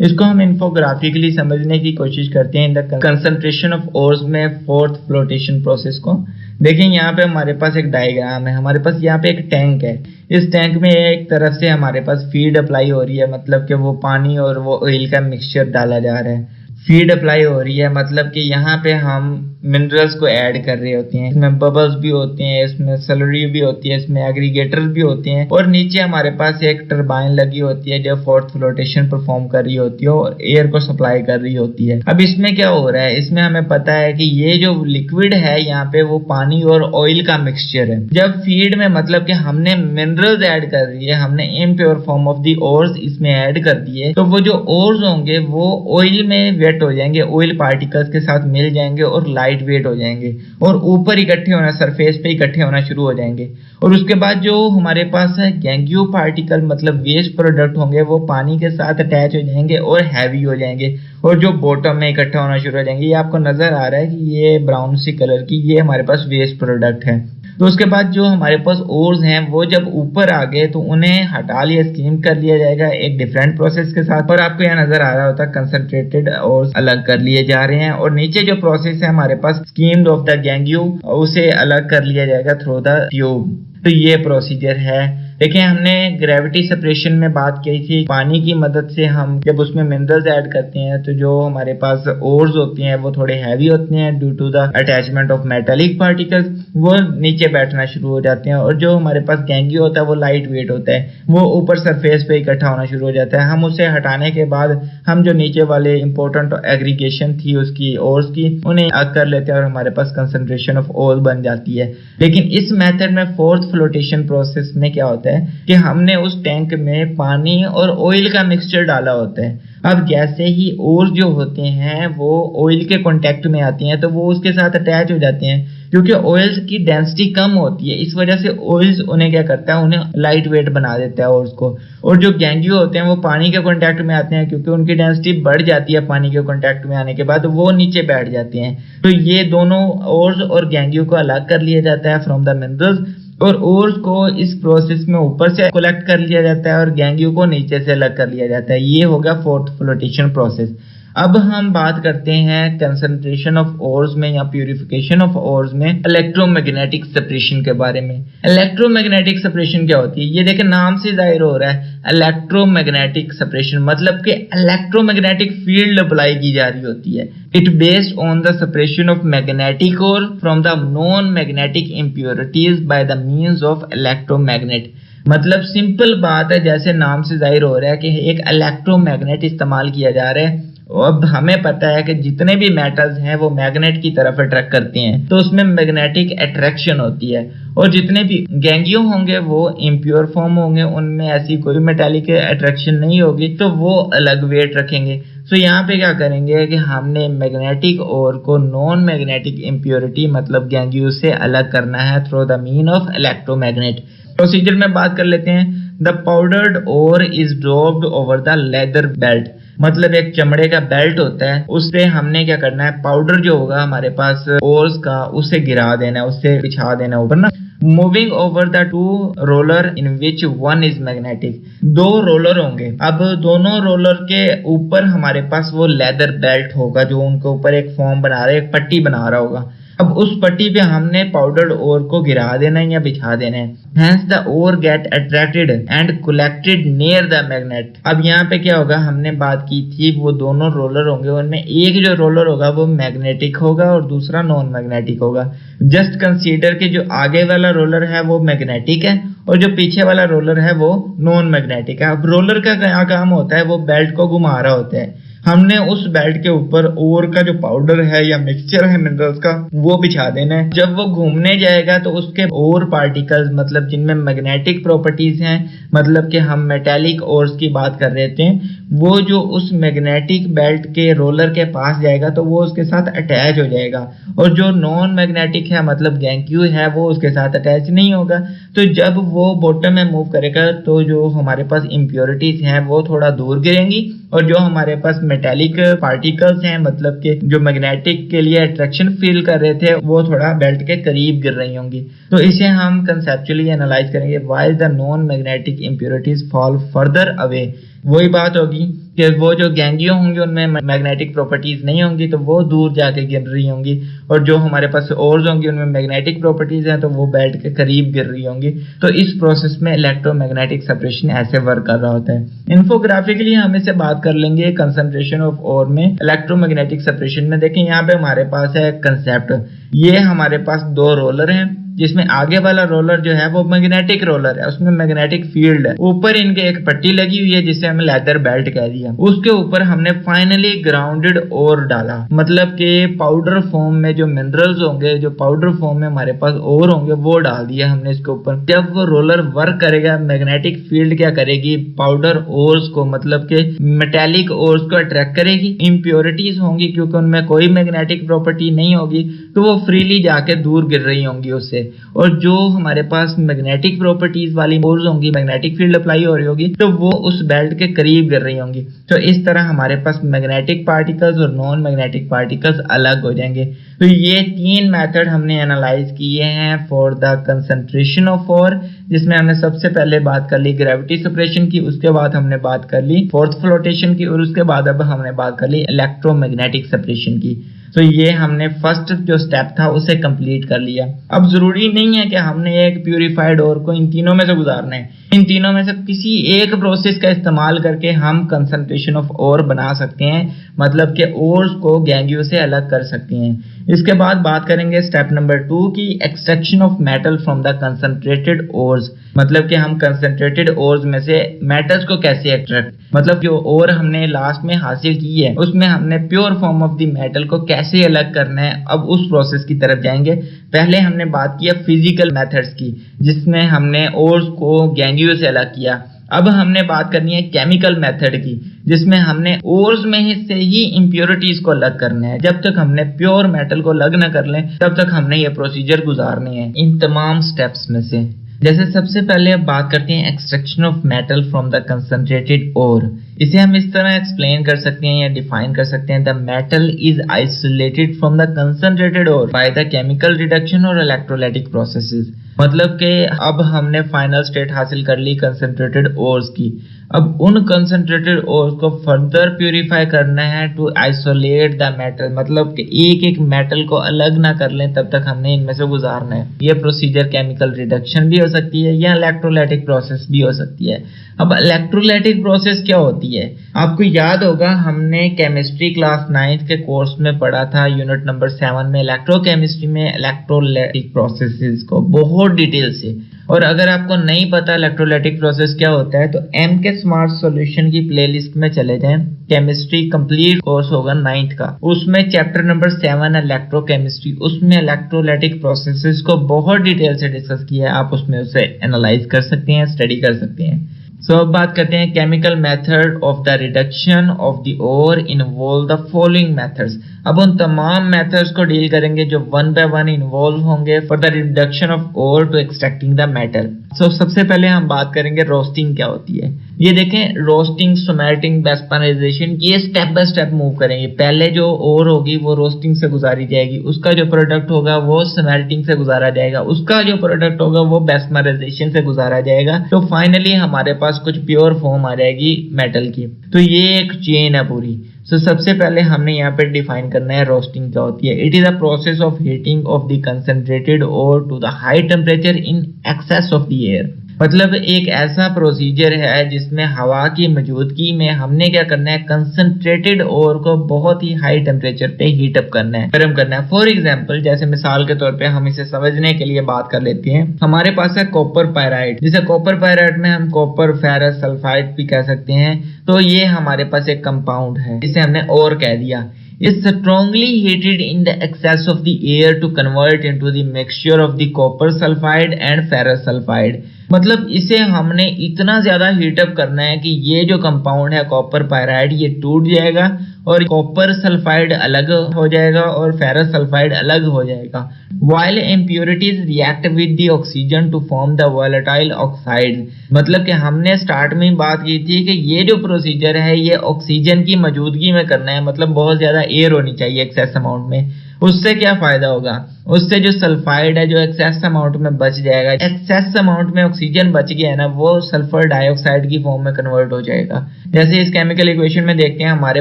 इसको हम इन्फोग्राफिकली समझने की कोशिश करते हैं in the concentration of ores में फोर्थ फ्लोटेशन प्रोसेस को। देखें यहाँ पे हमारे पास एक डायग्राम है, हमारे पास यहाँ पे एक टैंक है। इस टैंक में एक तरफ से हमारे पास फीड अप्लाई हो रही है, मतलब कि वो पानी और वो ऑयल का मिक्सचर डाला जा रहा है। फीड अप्लाई हो रही है मतलब कि यहाँ पे हम मिनरल्स को ऐड कर रहे होते हैं। इसमें बबल्स भी होते हैं, इसमें सलरी भी होती है, इसमें एग्रीगेटर्स भी होते हैं, और नीचे हमारे पास एक टरबाइन लगी होती है जो फोर्थ फ्लोटेशन परफॉर्म कर रही होती है और एयर को सप्लाई कर रही होती है। अब इसमें क्या हो रहा है, इसमें हमें पता है कि ये जो लिक्विड है यहाँ पे वो पानी और ऑयल का मिक्सचर है। जब फीड में मतलब कि हमने मिनरल्स ऐड कर दिए, हमने impure form of the ores इसमें ऐड कर दिए, तो वो जो ओर्स होंगे वो ऑयल में वेट हो जाएंगे, ऑयल पार्टिकल्स के साथ मिल जाएंगे और लाइट वेट हो जाएंगे और ऊपर इकट्ठे होना, सरफेस पे इकट्ठे होना शुरू हो जाएंगे। और उसके बाद जो हमारे पास है गैंग्यू पार्टिकल, मतलब वेस्ट प्रोडक्ट होंगे, वो पानी के साथ अटैच हो जाएंगे और हैवी हो जाएंगे और जो बॉटम में इकट्ठा होना शुरू हो जाएंगे। ये आपको नजर आ रहा है कि ये ब्राउन सी कलर की, ये हमारे पास वेस्ट प्रोडक्ट है। तो उसके बाद जो हमारे पास ओर्स हैं वो जब ऊपर आ गए तो उन्हें हटा लिया, स्कीम कर लिया जाएगा एक डिफरेंट प्रोसेस के साथ। और आपको यहाँ नजर आ रहा होता है कंसंट्रेटेड ओर्स अलग कर लिए जा रहे हैं, और नीचे जो प्रोसेस है हमारे पास स्कीम्ड ऑफ द गैंग्यू, उसे अलग कर लिया जाएगा थ्रू द ट्यूब। तो ये प्रोसीजर है। देखिए हमने ग्रेविटी सेपरेशन में बात की थी, पानी की मदद से हम जब उसमें मिनरल्स ऐड करते हैं तो जो हमारे पास ओर्स होती हैं वो थोड़े हैवी होते हैं due to the attachment of metallic particles, वो नीचे बैठना शुरू हो जाते हैं। और जो हमारे पास गैंग्यू होता है वो लाइट वेट होता है, वो ऊपर सरफेस पे इकट्ठा होना शुरू हो जाता है। हम उसे हटाने के बाद हम जो नीचे वाले इंपॉर्टेंट एग्रीगेशन थी उसकी ओर्स की, उन्हें कर लेते हैं और हमारे पास कंसंट्रेशन ऑफ ओर्स बन जाती है। लेकिन इस मेथड में फोर्थ फ्लोटेशन प्रोसेस में क्या होता है कि हमने उस टैंक में पानी और ऑयल का मिक्सचर डाला होता है। अब जैसे ही ओर्स जो होते हैं वो ऑयल के कांटेक्ट में आती हैं तो वो उसके साथ अटैच हो जाते हैं, क्योंकि ऑयल्स की डेंसिटी कम होती है, इस वजह से ऑयल्स उन्हें क्या करता है, उन्हें लाइट वेट बना देता है ओर्स को। और जो गैंग्यू होते हैं वो पानी के कांटेक्ट में आते हैं, क्योंकि उनकी डेंसिटी बढ़ जाती है पानी के कांटेक्ट में आने के बाद, वो नीचे बैठ जाते हैं। तो ये दोनों ओर्स और गैंग्यू को अलग कर लिया जाता है फ्रॉम द मिनरल्स, और ओर्स को इस प्रोसेस में ऊपर से कलेक्ट कर लिया जाता है और गैंग्यू को नीचे से अलग कर लिया जाता है। ये होगा फोर्थ फ्लोटेशन प्रोसेस। अब हम बात करते हैं कंसंट्रेशन ऑफ ओर्स में या प्यूरिफिकेशन ऑफ ओर्स में इलेक्ट्रोमैग्नेटिक सेपरेशन के बारे में। इलेक्ट्रोमैग्नेटिक सेपरेशन क्या होती है? ये देखें, नाम से जाहिर हो रहा है इलेक्ट्रोमैग्नेटिक सेपरेशन, मतलब कि इलेक्ट्रोमैग्नेटिक फील्ड अप्लाई की जा रही होती है। It based on the separation of magnetic ore from the non magnetic impurities by the means of electromagnet. मतलब सिंपल बात है, जैसे नाम से जाहिर हो रहा है कि एक इलेक्ट्रोमैग्नेट इस्तेमाल किया जा रहा है। अब हमें पता है कि जितने भी मेटल्स हैं वो मैग्नेट की तरफ अट्रैक्ट करते हैं, तो उसमें मैग्नेटिक अट्रैक्शन होती है। और जितने भी गैंगियो होंगे वो इम्प्योर फॉर्म होंगे, उनमें ऐसी कोई मेटालिक अट्रैक्शन नहीं होगी, तो वो अलग वेट रखेंगे। तो यहाँ पे क्या करेंगे कि हमने मैग्नेटिक ओर को नॉन मैग्नेटिक इम्प्योरिटी मतलब गैंगियो से अलग करना है through the mean of electromagnet. Procedure में बात कर लेते हैं। The powdered ore is dropped over the leather belt, मतलब एक चमड़े का बेल्ट होता है, उस पे हमने क्या करना है, पाउडर जो होगा हमारे पास ओर्स का, उसे गिरा देना है, उससे बिछा देना ऊपर ना। Moving over the two roller in which one is magnetic, दो रोलर होंगे। अब दोनों रोलर के ऊपर हमारे पास वो लेदर बेल्ट होगा जो उनके ऊपर एक फॉर्म बना रहा है, एक पट्टी बना रहा होगा। अब उस पट्टी पे हमने पाउडर्ड ओर को गिरा देना है या बिछा देना है। Hence the ore get attracted and collected near the magnet। अब यहाँ पे क्या होगा, हमने बात की थी वो दोनों रोलर होंगे, उनमें एक जो रोलर होगा वो मैग्नेटिक होगा और दूसरा नॉन मैग्नेटिक होगा। जस्ट कंसीडर के जो आगे वाला रोलर है वो मैग्नेटिक है और जो पीछे वाला रोलर है वो नॉन मैग्नेटिक है। अब रोलर का क्या काम होता है, वो बेल्ट को घुमा रहा होता है। हमने उस बेल्ट के ऊपर ओर का जो पाउडर है या मिक्सचर है मिनरल्स का वो बिछा देना है। जब वो घूमने जाएगा तो उसके ओर पार्टिकल्स, मतलब जिनमें मैग्नेटिक प्रॉपर्टीज हैं, मतलब कि हम मेटालिक ओर्स की बात कर रहे थे, वो जो उस मैग्नेटिक बेल्ट के रोलर के पास जाएगा तो वो उसके साथ अटैच हो जाएगा, और जो नॉन मैग्नेटिक है मतलब गैंक्यू है वो उसके साथ अटैच नहीं होगा। तो जब वो बॉटम में मूव करेगा तो जो हमारे पास इम्प्योरिटीज हैं वो थोड़ा दूर गिरेंगी, और जो हमारे पास मेटालिक पार्टिकल्स हैं मतलब कि जो मैग्नेटिक के लिए अट्रैक्शन फील कर रहे थे वो थोड़ा बेल्ट के करीब गिर रही होंगी। तो इसे हम कंसेप्चुअली एनालाइज करेंगे। While the non magnetic impurities fall further away, वही बात होगी कि वो जो गैंगियो होंगे उनमें मैग्नेटिक प्रॉपर्टीज नहीं होंगी तो वो दूर जाके गिर रही होंगी, और जो हमारे पास ओर्स होंगी उनमें मैग्नेटिक प्रॉपर्टीज हैं तो वो बेल्ट के करीब गिर रही होंगी। तो इस प्रोसेस में इलेक्ट्रोमैग्नेटिक सेपरेशन ऐसे वर्क कर रहा होता है। इन्फोग्राफिकली हम इसे बात कर लेंगे कंसंट्रेशन ऑफ ओर में इलेक्ट्रोमैग्नेटिक सेपरेशन में। देखें यहाँ पे हमारे पास है कंसेप्ट, ये हमारे पास दो रोलर हैं जिसमें आगे वाला रोलर जो है वो मैग्नेटिक रोलर है, उसमें मैग्नेटिक फील्ड है। ऊपर इनके एक पट्टी लगी हुई है जिसे हमने लेदर बेल्ट कह दिया। उसके ऊपर हमने फाइनली ग्राउंडेड ओर डाला, मतलब कि पाउडर फॉर्म में जो मिनरल्स होंगे, जो पाउडर फॉर्म में हमारे पास ओर होंगे वो डाल दिया हमने इसके ऊपर। जब वो रोलर वर्क करेगा मैग्नेटिक फील्ड क्या करेगी, पाउडर ओर्स को मतलब के मेटेलिक ओर्स को अट्रैक्ट करेगी। इम्प्योरिटीज होंगी क्योंकि उनमें कोई मैग्नेटिक प्रॉपर्टी नहीं होगी तो वो फ्रीली जाके दूर गिर रही होंगी उससे, और जो हमारे पास मैग्नेटिक प्रॉपर्टीज वाली ओर्स होंगी, मैग्नेटिक फील्ड अप्लाई हो रही होगी तो वो उस बेल्ट के करीब गिर रही होंगी। तो इस तरह हमारे पास मैग्नेटिक पार्टिकल्स और नॉन मैग्नेटिक पार्टिकल्स अलग हो जाएंगे। तो ये तीन मेथड हमने एनालाइज किए हैं for the concentration of ore, जिसमें हमने सबसे पहले बात कर ली ग्रेविटी सेपरेशन की, उसके बाद हमने बात कर ली फोर्थ फ्लोटेशन की, और उसके बाद अब हमने बात कर ली इलेक्ट्रोमैग्नेटिक सेपरेशन की। तो ये हमने फर्स्ट जो स्टेप था उसे कंप्लीट कर लिया। अब जरूरी नहीं है कि हमने एक प्यूरिफाइड ओर को इन तीनों में से गुजारना है, इन तीनों में से किसी एक प्रोसेस का इस्तेमाल करके हम कंसंट्रेशन ऑफ ओर बना सकते हैं, मतलब कि ओर्स को गैंगियो से अलग कर सकते हैं। इसके बाद बात करेंगे स्टेप नंबर 2 की extraction of metal from the concentrated ores, मतलब कि हम कंसंट्रेटेड ओर्स में से मेटल्स को कैसे एक्सट्रैक्ट, मतलब जो ओर हमने लास्ट में हासिल की है उसमें हमने pure form of the metal को कैसे अलग करना है, अब उस प्रोसेस की तरफ जाएंगे। पहले हमने बात की फिजिकल मेथड्स की जिसमें हमने ओर्स को गैंगियो से अलग किया। अब हमने बात करनी है केमिकल मेथड की जिसमें हमने ओर्स में से ही इम्प्योरिटीज को अलग करना है। जब तक हमने प्योर मेटल को अलग न कर लें तब तक हमने ये प्रोसीजर गुजारनी है इन तमाम स्टेप्स में से। जैसे सबसे पहले अब बात करते हैं extraction of metal from the concentrated ore. इसे हम इस तरह एक्सप्लेन कर सकते हैं या डिफाइन कर सकते हैं, the metal is isolated from the concentrated ore by the chemical reduction और इलेक्ट्रोलाइटिक प्रोसेसेस। मतलब कि अब हमने फाइनल स्टेट हासिल कर ली कंसंट्रेटेड ओर्स की। अब उन कंसंट्रेटेड ओर्स को फर्दर प्यूरिफाई करना है टू आइसोलेट द मेटल, मतलब कि एक एक मेटल को अलग ना कर लें, तब तक हमने इनमें से गुजारना है। ये प्रोसीजर केमिकल रिडक्शन भी हो सकती है या इलेक्ट्रोलाइटिक प्रोसेस भी हो सकती है। अब इलेक्ट्रोलाइटिक प्रोसेस क्या होती है? आपको याद होगा हमने केमिस्ट्री क्लास 9th के कोर्स में पढ़ा था, यूनिट नंबर 7 में इलेक्ट्रोकेमिस्ट्री में इलेक्ट्रोलाइटिक प्रोसेसेस को बहुत डिटेल से। और अगर आपको नहीं पता इलेक्ट्रोलाइटिक प्रोसेस क्या होता है तो एमके स्मार्ट सॉल्यूशन की प्लेलिस्ट में चले जाएं। केमिस्ट्री कंप्लीट कोर्स होगा 9th का, उसमें चैप्टर नंबर 7 इलेक्ट्रोकेमिस्ट्री, उसमें इलेक्ट्रोलाइटिक प्रोसेसेस को बहुत डिटेल से डिस्कस किया है। आप उसमें उसे एनालाइज कर सकते हैं, स्टडी कर सकते हैं। सो अब बात करते हैं chemical method of the reduction of the ore involve the following methods. अब उन तमाम मेथड्स को डील करेंगे जो वन बाय वन इन्वॉल्व होंगे for the reduction of ore to extracting the metal. So सबसे पहले हम बात करेंगे रोस्टिंग क्या होती है। ये देखें, रोस्टिंग, स्मेल्टिंग, वेस्पराइजेशन, ये स्टेप बाय स्टेप मूव करेंगे। पहले जो ओर होगी वो रोस्टिंग से गुजारी जाएगी, उसका जो प्रोडक्ट होगा वो स्मेल्टिंग से गुजारा जाएगा, उसका जो प्रोडक्ट होगा वो वेस्पराइजेशन से गुजारा जाएगा, तो फाइनली हमारे पास कुछ प्योर फॉर्म आ जाएगी मेटल की। तो ये एक चेन है पूरी। सो सबसे पहले हमने यहाँ पे डिफाइन करना है रोस्टिंग क्या होती है। It is a process of heating of the concentrated ore to the high temperature in excess of the air. मतलब एक ऐसा प्रोसीजर है जिसमें हवा की मौजूदगी में हमने क्या करना है, कंसंट्रेटेड ओर को बहुत ही हाई टेम्परेचर पे हीट अप करना है, गर्म करना है। फॉर एग्जांपल, जैसे मिसाल के तौर पे हम इसे समझने के लिए बात कर लेते हैं। हमारे पास है कॉपर पायराइड, जिसे कॉपर पायराइड में हम कॉपर फेरस सल्फाइड भी कह सकते हैं। तो ये हमारे पास एक कंपाउंड है, जिसे हमने ओर कह दिया। is strongly heated in the excess of the air to convert into the mixture of the copper sulfide and ferrous sulfide। मतलब इसे हमने इतना ज्यादा हीटअप करना है कि ये जो कंपाउंड है कॉपर पायराइड ये टूट जाएगा और कॉपर सल्फाइड अलग हो जाएगा और फेरस सल्फाइड अलग हो जाएगा। while impurities react with the oxygen to form the volatile oxides। मतलब कि हमने स्टार्ट में बात की थी कि ये जो प्रोसीजर है ये ऑक्सीजन की मौजूदगी में करना है, मतलब बहुत ज्यादा एयर होनी चाहिए एक्सेस अमाउंट में। उससे क्या फायदा होगा? उससे जो सल्फाइड है जो एक्सेस अमाउंट में बच जाएगा, एक्सेस अमाउंट में ऑक्सीजन बच गया है ना, वो सल्फर डाइऑक्साइड की फॉर्म में कन्वर्ट हो जाएगा। जैसे इस केमिकल इक्वेशन में देखते हैं, हमारे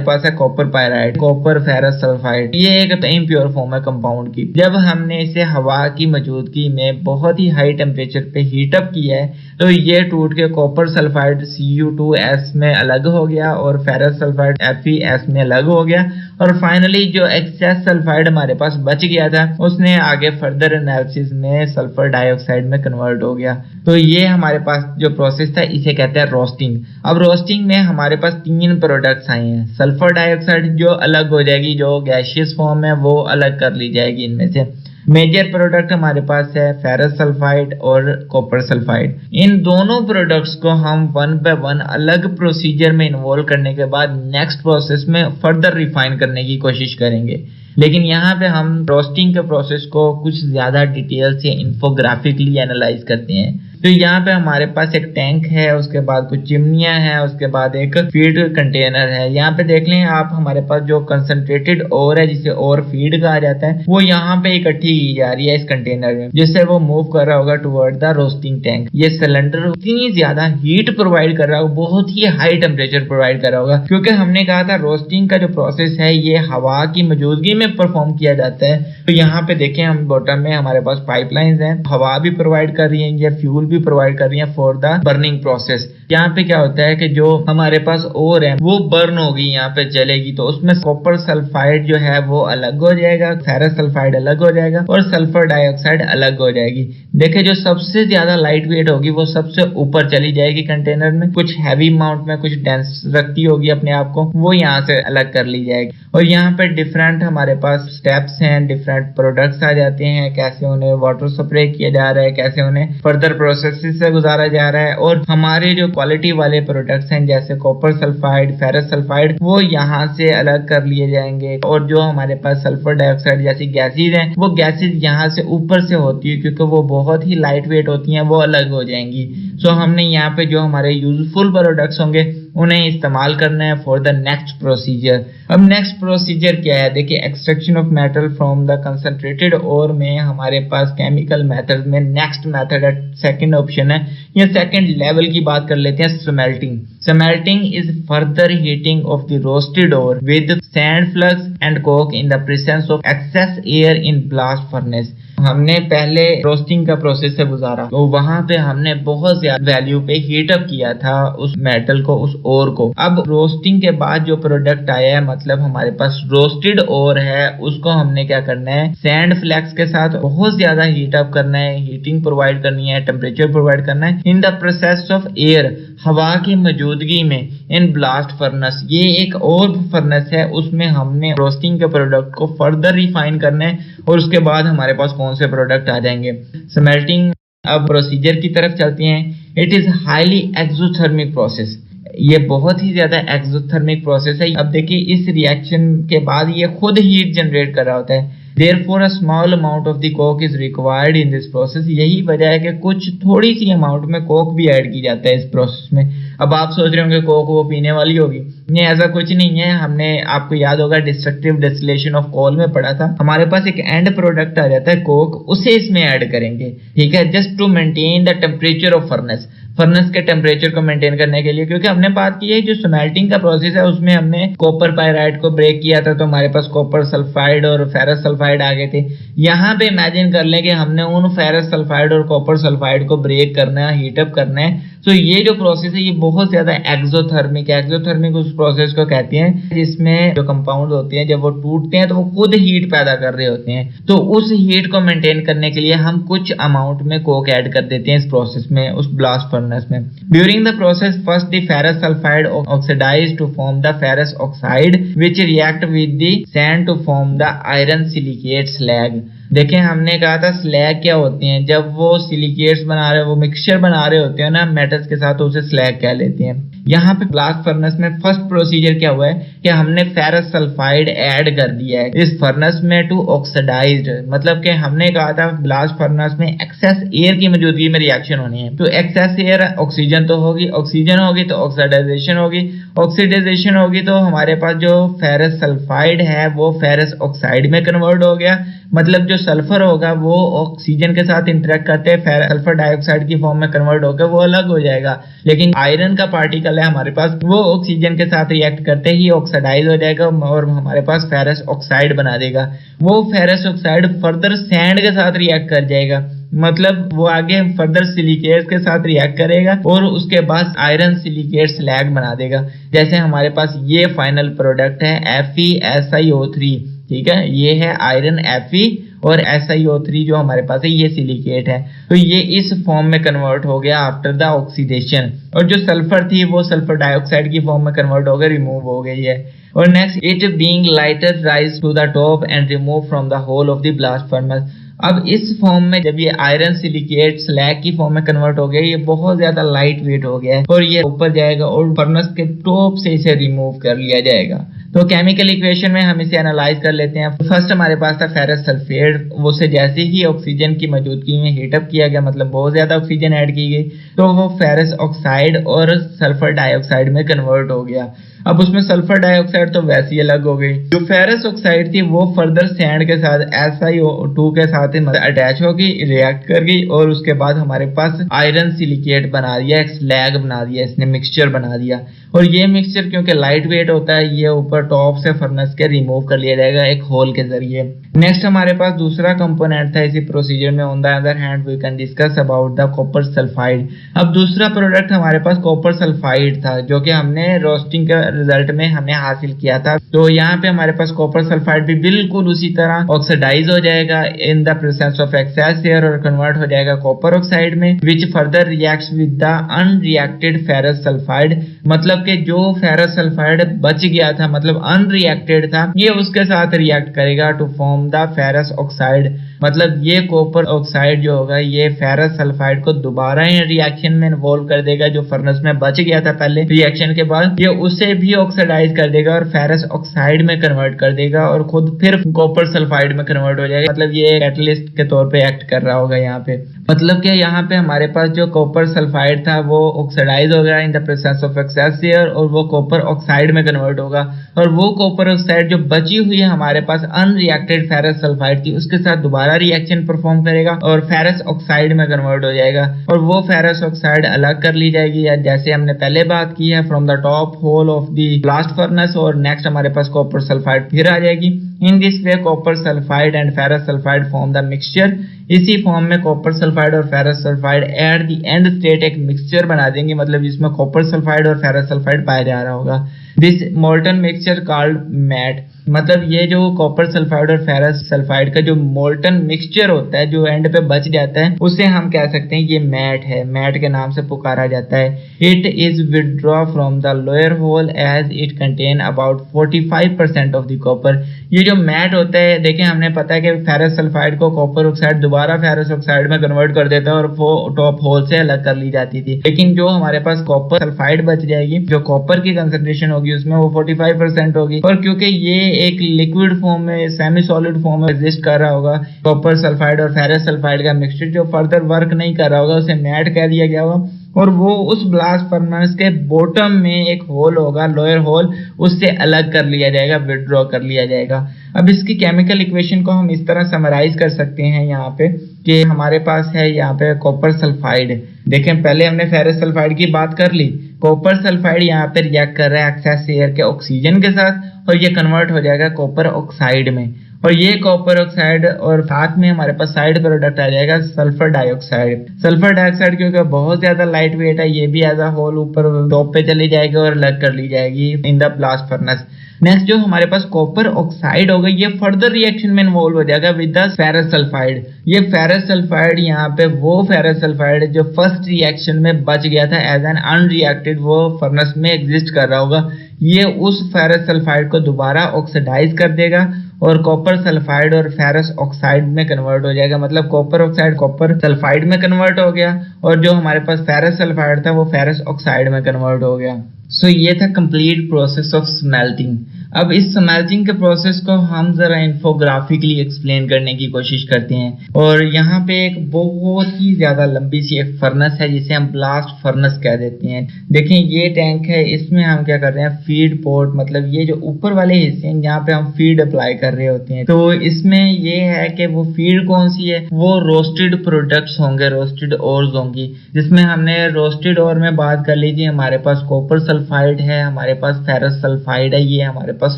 पास है copper pyrite, copper ferrous sulphide, ये एक इम्प्योर फॉर्म है कंपाउंड की। जब हमने इसे हवा की मौजूदगी में बहुत ही हाई टेम्परेचर पे हीटअप किया है तो ये टूट के कॉपर सल्फाइड Cu2S में अलग हो गया और फेरस सल्फाइड FeS में अलग हो गया, और फाइनली जो एक्सेस सल्फाइड हमारे पास बच गया था उसने आगे फर्दर एनालिसिस में सल्फर डाइऑक्साइड में कन्वर्ट हो गया। तो ये हमारे पास जो प्रोसेस था इसे कहते हैं रोस्टिंग। अब रोस्टिंग में हमारे पास 3 प्रोडक्ट्स आए हैं। सल्फर डाइऑक्साइड जो अलग हो जाएगी, जो गैसियस फॉर्म है वो अलग कर ली जाएगी इनमें से। मेजर प्रोडक्ट हमारे पास है फेरस सल्फाइड और कॉपर सल्फाइड। इन दोनों प्रोडक्ट्स को हम वन बाय वन अलग प्रोसीजर में इन्वॉल्व करने के बाद नेक्स्ट प्रोसेस में फर्दर रिफाइन करने की कोशिश करेंगे। लेकिन यहाँ पे हम रोस्टिंग के प्रोसेस को कुछ ज्यादा डिटेल से इंफोग्राफिकली एनालाइज करते हैं। तो यहाँ पे हमारे पास एक टैंक है, उसके बाद कुछ चिमनियां हैं, उसके बाद एक फीड कंटेनर है। यहाँ पे देख लें आप, हमारे पास जो कंसंट्रेटेड ओर है जिसे ओर फीड कहा जाता है वो यहाँ पे इकट्ठी की जा रही है इस कंटेनर में, जिससे वो मूव कर रहा होगा टुवर्ड द रोस्टिंग टैंक। ये सिलेंडर इतनी ज्यादा हीट प्रोवाइड कर रहा होगा, बहुत ही हाई टेम्परेचर प्रोवाइड कर रहा होगा, क्योंकि हमने कहा था रोस्टिंग का जो प्रोसेस है ये हवा की मौजूदगी में परफॉर्म किया जाता है। तो यहाँ पे देखें, हम बॉटम में हमारे पास पाइपलाइंस हैं, हवा भी प्रोवाइड कर रही है, ये फ्यूल भी प्रोवाइड कर रही है फॉर द बर्निंग प्रोसेस। यहाँ पे क्या होता है कि जो हमारे पास ओर है वो बर्न होगी, यहाँ पे जलेगी, तो उसमें कॉपर सल्फाइड जो है वो अलग हो जाएगा, फेरस सल्फाइड अलग हो जाएगा और सल्फर डाइऑक्साइड अलग हो जाएगी। देखिए, जो सबसे ज्यादा लाइट वेट होगी वो सबसे ऊपर चली जाएगी कंटेनर में, कुछ हैवी अमाउंट में कुछ डेंस रखती होगी अपने आप को, वो यहाँ से अलग कर ली जाएगी। और यहाँ पे डिफरेंट हमारे पास स्टेप्स हैं, डिफरेंट प्रोडक्ट्स आ जाते हैं, कैसे उन्हें वाटर स्प्रे किया जा रहा है, कैसे उन्हें फर्दर प्रोसेस से गुजारा जा रहा है। और हमारे जो क्वालिटी वाले प्रोडक्ट्स हैं जैसे कॉपर सल्फाइड, फेरस सल्फाइड, वो यहाँ से अलग कर लिए जाएंगे। और जो हमारे पास सल्फर डाइऑक्साइड जैसी गैसेज हैं वो गैसेज यहाँ से ऊपर से होती है, क्योंकि वो बहुत ही लाइट वेट होती हैं, वो अलग हो जाएंगी। सो हमने यहाँ पे जो हमारे यूजफुल प्रोडक्ट्स होंगे उन्हें इस्तेमाल करना है फॉर द नेक्स्ट प्रोसीजर। अब नेक्स्ट प्रोसीजर क्या है, देखिए extraction of metal from the concentrated ore में हमारे पास केमिकल मेथड में नेक्स्ट मेथड है, सेकंड ऑप्शन है या सेकंड लेवल की बात कर लेते हैं, smelting. Smelting is further heating of the roasted ore with sand flux and coke in the presence of excess air in blast furnace। हमने पहले रोस्टिंग का प्रोसेस से गुजारा तो वहां पे हमने बहुत ज्यादा वैल्यू पे हीट अप किया था उस मेटल को, उस ओर को। अब रोस्टिंग के बाद जो प्रोडक्ट आया है, मतलब हमारे पास रोस्टेड ओर है, उसको हमने क्या करना है, सैंड फ्लैक्स के साथ बहुत ज्यादा हीट अप करना है, हीटिंग प्रोवाइड करनी है, टेम्परेचर प्रोवाइड करना है in the process of air, हवा की मौजूदगी में, इन ब्लास्ट फर्नेस। ये एक और फर्नेस है, उसमें हमने रोस्टिंग के प्रोडक्ट को फर्दर रिफाइन करना है और उसके बाद हमारे पास कौन से प्रोडक्ट आ जाएंगे, स्मेल्टिंग। अब प्रोसीजर की तरफ चलते हैं। It is highly exothermic process, ये बहुत ही ज्यादा एक्सोथर्मिक प्रोसेस है। अब देखिए इस रिएक्शन के बाद ये खुद हीट जनरेट कर रहा होता है। Therefore, a small amount of the coke is required in this process। यही वजह है कि कुछ थोड़ी सी अमाउंट में कोक भी ऐड की जाता है इस प्रोसेस में। अब आप सोच रहे होंगे कोक वो पीने वाली होगी, नहीं, ऐसा कुछ नहीं है। हमने, आपको याद होगा डिस्ट्रक्टिव डिस्टिलेशन ऑफ कोल में पढ़ा था, हमारे पास एक एंड प्रोडक्ट आ जाता है कोक, उसे इसमें ऐड करेंगे, ठीक है, just to maintain the temperature of furnace, furnace के टेम्परेचर को मेंटेन करने के लिए। क्योंकि हमने बात की है जो स्मेल्टिंग का प्रोसेस है उसमें हमने कॉपर पायराइड को ब्रेक किया था तो हमारे पास कॉपर सल्फाइड और फेरस सल्फाइड आ गए थे। यहाँ पे इमेजिन कर लें कि हमने उन फेरस सल्फाइड और कॉपर सल्फाइड को ब्रेक करना है, हीटअप करना है। तो ये जो प्रोसेस है ये बहुत ज्यादा एक्सोथर्मिक है। एक्सोथर्मिक उस प्रोसेस को कहते हैं जिसमें जो कंपाउंड होते हैं जब वो टूटते हैं तो वो खुद हीट पैदा कर रहे होते हैं। तो उस हीट को मेंटेन करने के लिए हम कुछ अमाउंट में कोक ऐड कर देते हैं इस प्रोसेस में, उस ब्लास्ट फर्नेस में। During the process first the ferrous sulphide oxidise to form the ferrous oxide which react with the sand to form the iron silicate slag. देखें हमने कहा था स्लैग क्या होते हैं, जब वो सिलिकेट्स बना रहे, वो मिक्सचर बना रहे होते हैं ना मेटल्स के साथ, तो उसे स्लैग कह लेते हैं। यहाँ पे ब्लास्ट फर्नेस में फर्स्ट प्रोसीजर क्या हुआ है कि हमने फेरस सल्फाइड ऐड कर दिया है इस फर्नेस में टू ऑक्सीडाइज्ड, मतलब कि हमने कहा था ब्लास्ट फर्नेस में एक्सेस एयर की मौजूदगी में रिएक्शन होनी है। तो एक्सेस एयर, ऑक्सीजन तो होगी, ऑक्सीजन होगी तो ऑक्सीडाइजेशन होगी, ऑक्सीडाइजेशन होगी तो हमारे पास जो फेरस सल्फाइड है वो फेरस ऑक्साइड में कन्वर्ट हो गया। मतलब जो सल्फर होगा वो ऑक्सीजन के साथ इंटरेक्ट करते हैं सल्फर डाइऑक्साइड की फॉर्म में कन्वर्ट होकर वो अलग हो जाएगा। लेकिन आयरन का पार्टिकल है हमारे पास, वो ऑक्सीजन के साथ रिएक्ट करते ही ऑक्सीडाइज हो जाएगा और हमारे पास फेरस ऑक्साइड बना देगा। वो फेरस ऑक्साइड फर्दर सैंड के साथ रिएक्ट कर जाएगा, मतलब वो आगे फर्दर सिलिकेट्स के साथ रिएक्ट करेगा और उसके बाद आयरन सिलिकेट स्लैग बना देगा। जैसे हमारे पास ये फाइनल प्रोडक्ट है FeSiO3, ठीक है, ये है आयरन Fe और SiO3 जो हमारे पास है ये सिलिकेट है। तो ये इस फॉर्म में कन्वर्ट हो गया आफ्टर द ऑक्सीडेशन, और जो सल्फर थी वो सल्फर डाइऑक्साइड की फॉर्म में कन्वर्ट होकर रिमूव हो गई है। और next, it being lighter rise to the top and remove from the hole of the blast furnace. अब इस फॉर्म में जब ये आयरन सिलिकेट स्लैग की फॉर्म में कन्वर्ट हो गया, ये बहुत ज्यादा लाइट वेट हो गया है और ये ऊपर जाएगा और फर्नेस के टॉप से इसे रिमूव कर लिया जाएगा। तो केमिकल इक्वेशन में हम इसे एनालाइज कर लेते हैं। फर्स्ट हमारे पास था फेरस सल्फेट, उसे जैसे ही ऑक्सीजन की मौजूदगी में हीटअप किया गया, मतलब बहुत ज्यादा ऑक्सीजन ऐड की गई, तो वो फेरस ऑक्साइड और सल्फर डाइऑक्साइड में कन्वर्ट हो गया। अब उसमें सल्फर डाइऑक्साइड तो वैसे ही अलग हो गई। जो फेरस ऑक्साइड थी वो फर्दर सैंड के साथ SiO2 के साथ अटैच होगी, रिएक्ट कर गई और उसके बाद हमारे पास आयरन सिलिकेट बना दिया, एक स्लैग बना दिया, इसने मिक्सचर बना दिया। और ये मिक्सचर क्योंकि लाइट वेट होता है, ये ऊपर टॉप से फर्नेस के रिमूव कर लिया जाएगा एक होल के जरिए। नेक्स्ट हमारे पास दूसरा कंपोनेंट था इसी प्रोसीजर में। On the other hand we can discuss about the copper sulphide. अब दूसरा प्रोडक्ट हमारे पास कॉपर सल्फाइड था जो कि हमने रोस्टिंग के रिजल्ट में हमने हासिल किया था। तो यहाँ पे हमारे पास कॉपर सल्फाइड भी बिल्कुल उसी तरह ऑक्सीडाइज हो जाएगा in the presence of excess air और कन्वर्ट हो जाएगा कॉपर ऑक्साइड में, which further reacts with the unreacted ferrous sulphide. मतलब कि जो फेरस सल्फाइड बच गया था, मतलब अनरिएक्टेड था, ये उसके साथ रिएक्ट करेगा to form the ferrous oxide. मतलब ये कॉपर ऑक्साइड जो होगा ये फेरस सल्फाइड को दोबारा इन रिएक्शन में इन्वॉल्व कर देगा, जो फर्नेस में बच गया था पहले रिएक्शन के बाद, ये उसे भी ऑक्सीडाइज कर देगा और फेरस ऑक्साइड में कन्वर्ट कर देगा और खुद फिर कॉपर सल्फाइड में कन्वर्ट हो जाएगा। मतलब ये कैटलिस्ट के तौर पे एक्ट कर रहा होगा यहाँ पे। मतलब कि यहाँ पे हमारे पास जो कॉपर सल्फाइड था वो ऑक्सीडाइज हो गया in the presence of excess air, और वो कॉपर ऑक्साइड में कन्वर्ट होगा, और वो कॉपर ऑक्साइड जो बची हुई है हमारे पास अनरिएक्टेड फेरस सल्फाइड थी उसके साथ दोबारा रिएक्शन परफॉर्म करेगा और फेरस ऑक्साइड में कन्वर्ट हो जाएगा, और वो फेरस ऑक्साइड अलग कर ली जाएगी, या जैसे हमने पहले बात की है from the top hole of the blast furnace, और नेक्स्ट हमारे पास कॉपर सल्फाइड फिर आ जाएगी। In this way copper sulphide and ferrous sulphide form the mixture. इसी फॉर्म में कॉपर सल्फाइड और ferrous sulphide at the end state एक मिक्सचर बना देंगे, मतलब जिसमें कॉपर सल्फाइड और फेरस सल्फाइड पाया जा रहा होगा। This molten mixture called matte, मतलब ये जो कॉपर सल्फाइड और फेरस सल्फाइड का जो मोल्टन मिक्सचर होता है जो एंड पे बच जाता है उसे हम कह सकते हैं ये मैट है, मैट के नाम से पुकारा जाता है। It is withdraw from the lower hole as it contain about 45% of the copper. ये जो मैट होता है, देखें हमने पता है कि फेरस सल्फाइड को कॉपर ऑक्साइड दोबारा फेरस ऑक्साइड में कन्वर्ट कर देता है और वो टॉप होल से अलग कर ली जाती थी, लेकिन जो हमारे पास कॉपर सल्फाइड बच जाएगी, जो कॉपर की कंसेंट्रेशन होगी उसमें वो 45% होगी, और क्योंकि ये एक लिक्विड फॉर्म में सेमी सॉलिड फॉर्म में एग्जिस्ट कर रहा होगा, कॉपर सल्फाइड और फेरस सल्फाइड का मिक्सचर जो फर्दर वर्क नहीं कर रहा होगा उसे मैट कह दिया गया होगा, और वो उस ब्लास्ट फर्नेस के बॉटम में एक होल होगा, लोअर होल, उससे अलग कर लिया जाएगा, विथड्रॉ कर लिया जाएगा। अब इसकी केमिकल इक्वेशन को हम इस तरह समराइज कर सकते हैं यहाँ पे कि हमारे पास है यहाँ पे कॉपर सल्फाइड। देखें पहले हमने फेरस सल्फाइड की बात कर ली, कॉपर सल्फाइड यहाँ पे रिएक्ट कर रहा है एक्सेस एयर के ऑक्सीजन के साथ और ये कन्वर्ट हो जाएगा कॉपर ऑक्साइड में, और ये कॉपर ऑक्साइड और साथ में हमारे पास साइड प्रोडक्ट आ जाएगा सल्फर डाइऑक्साइड। सल्फर डाइऑक्साइड क्योंकि बहुत ज्यादा लाइट वेट है, ये भी एज अ होल ऊपर टॉप पे चली जाएगी और अलग कर ली जाएगी इन द ब्लास्ट फर्नेस। नेक्स्ट जो हमारे पास कॉपर ऑक्साइड होगा ये फर्दर रिएक्शन में इन्वॉल्व हो जाएगा विद द फेरस सल्फाइड। ये फेरस सल्फाइड यहाँ पे वो फेरस सल्फाइड जो फर्स्ट रिएक्शन में बच गया था एज एन अनरिएक्टेड, वो फर्नेस में एग्जिस्ट कर रहा होगा, ये उस फेरस सल्फाइड को दोबारा ऑक्सीडाइज कर देगा और कॉपर सल्फाइड और फेरस ऑक्साइड में कन्वर्ट हो जाएगा, मतलब कॉपर ऑक्साइड कॉपर सल्फाइड में कन्वर्ट हो गया और जो हमारे पास फेरस सल्फाइड था वो फेरस ऑक्साइड में कन्वर्ट हो गया। सो ये था कंप्लीट प्रोसेस ऑफ स्मेल्टिंग। अब इस स्मेल्टिंग के प्रोसेस को हम जरा इंफोग्राफिकली एक्सप्लेन करने की कोशिश करते हैं, और यहाँ पे एक बहुत ही ज्यादा लंबी सी एक फर्नेस है जिसे हम ब्लास्ट फर्नेस कह देते हैं। देखें ये टैंक है, इसमें हम क्या कर रहे हैं फीड पोर्ट, मतलब ये जो ऊपर वाले हिस्से हैं जहाँ पे हम फीड अप्लाई कर रहे होते हैं, तो इसमें ये है कि वो फीड कौन सी है, वो रोस्टेड प्रोडक्ट्स होंगे, रोस्टेड ओर्स होंगी, जिसमें हमने रोस्टेड ओर में बात कर लीजिए, हमारे पास कॉपर सल्फाइड है, हमारे पास फेरस सल्फाइड है, ये हमारे पास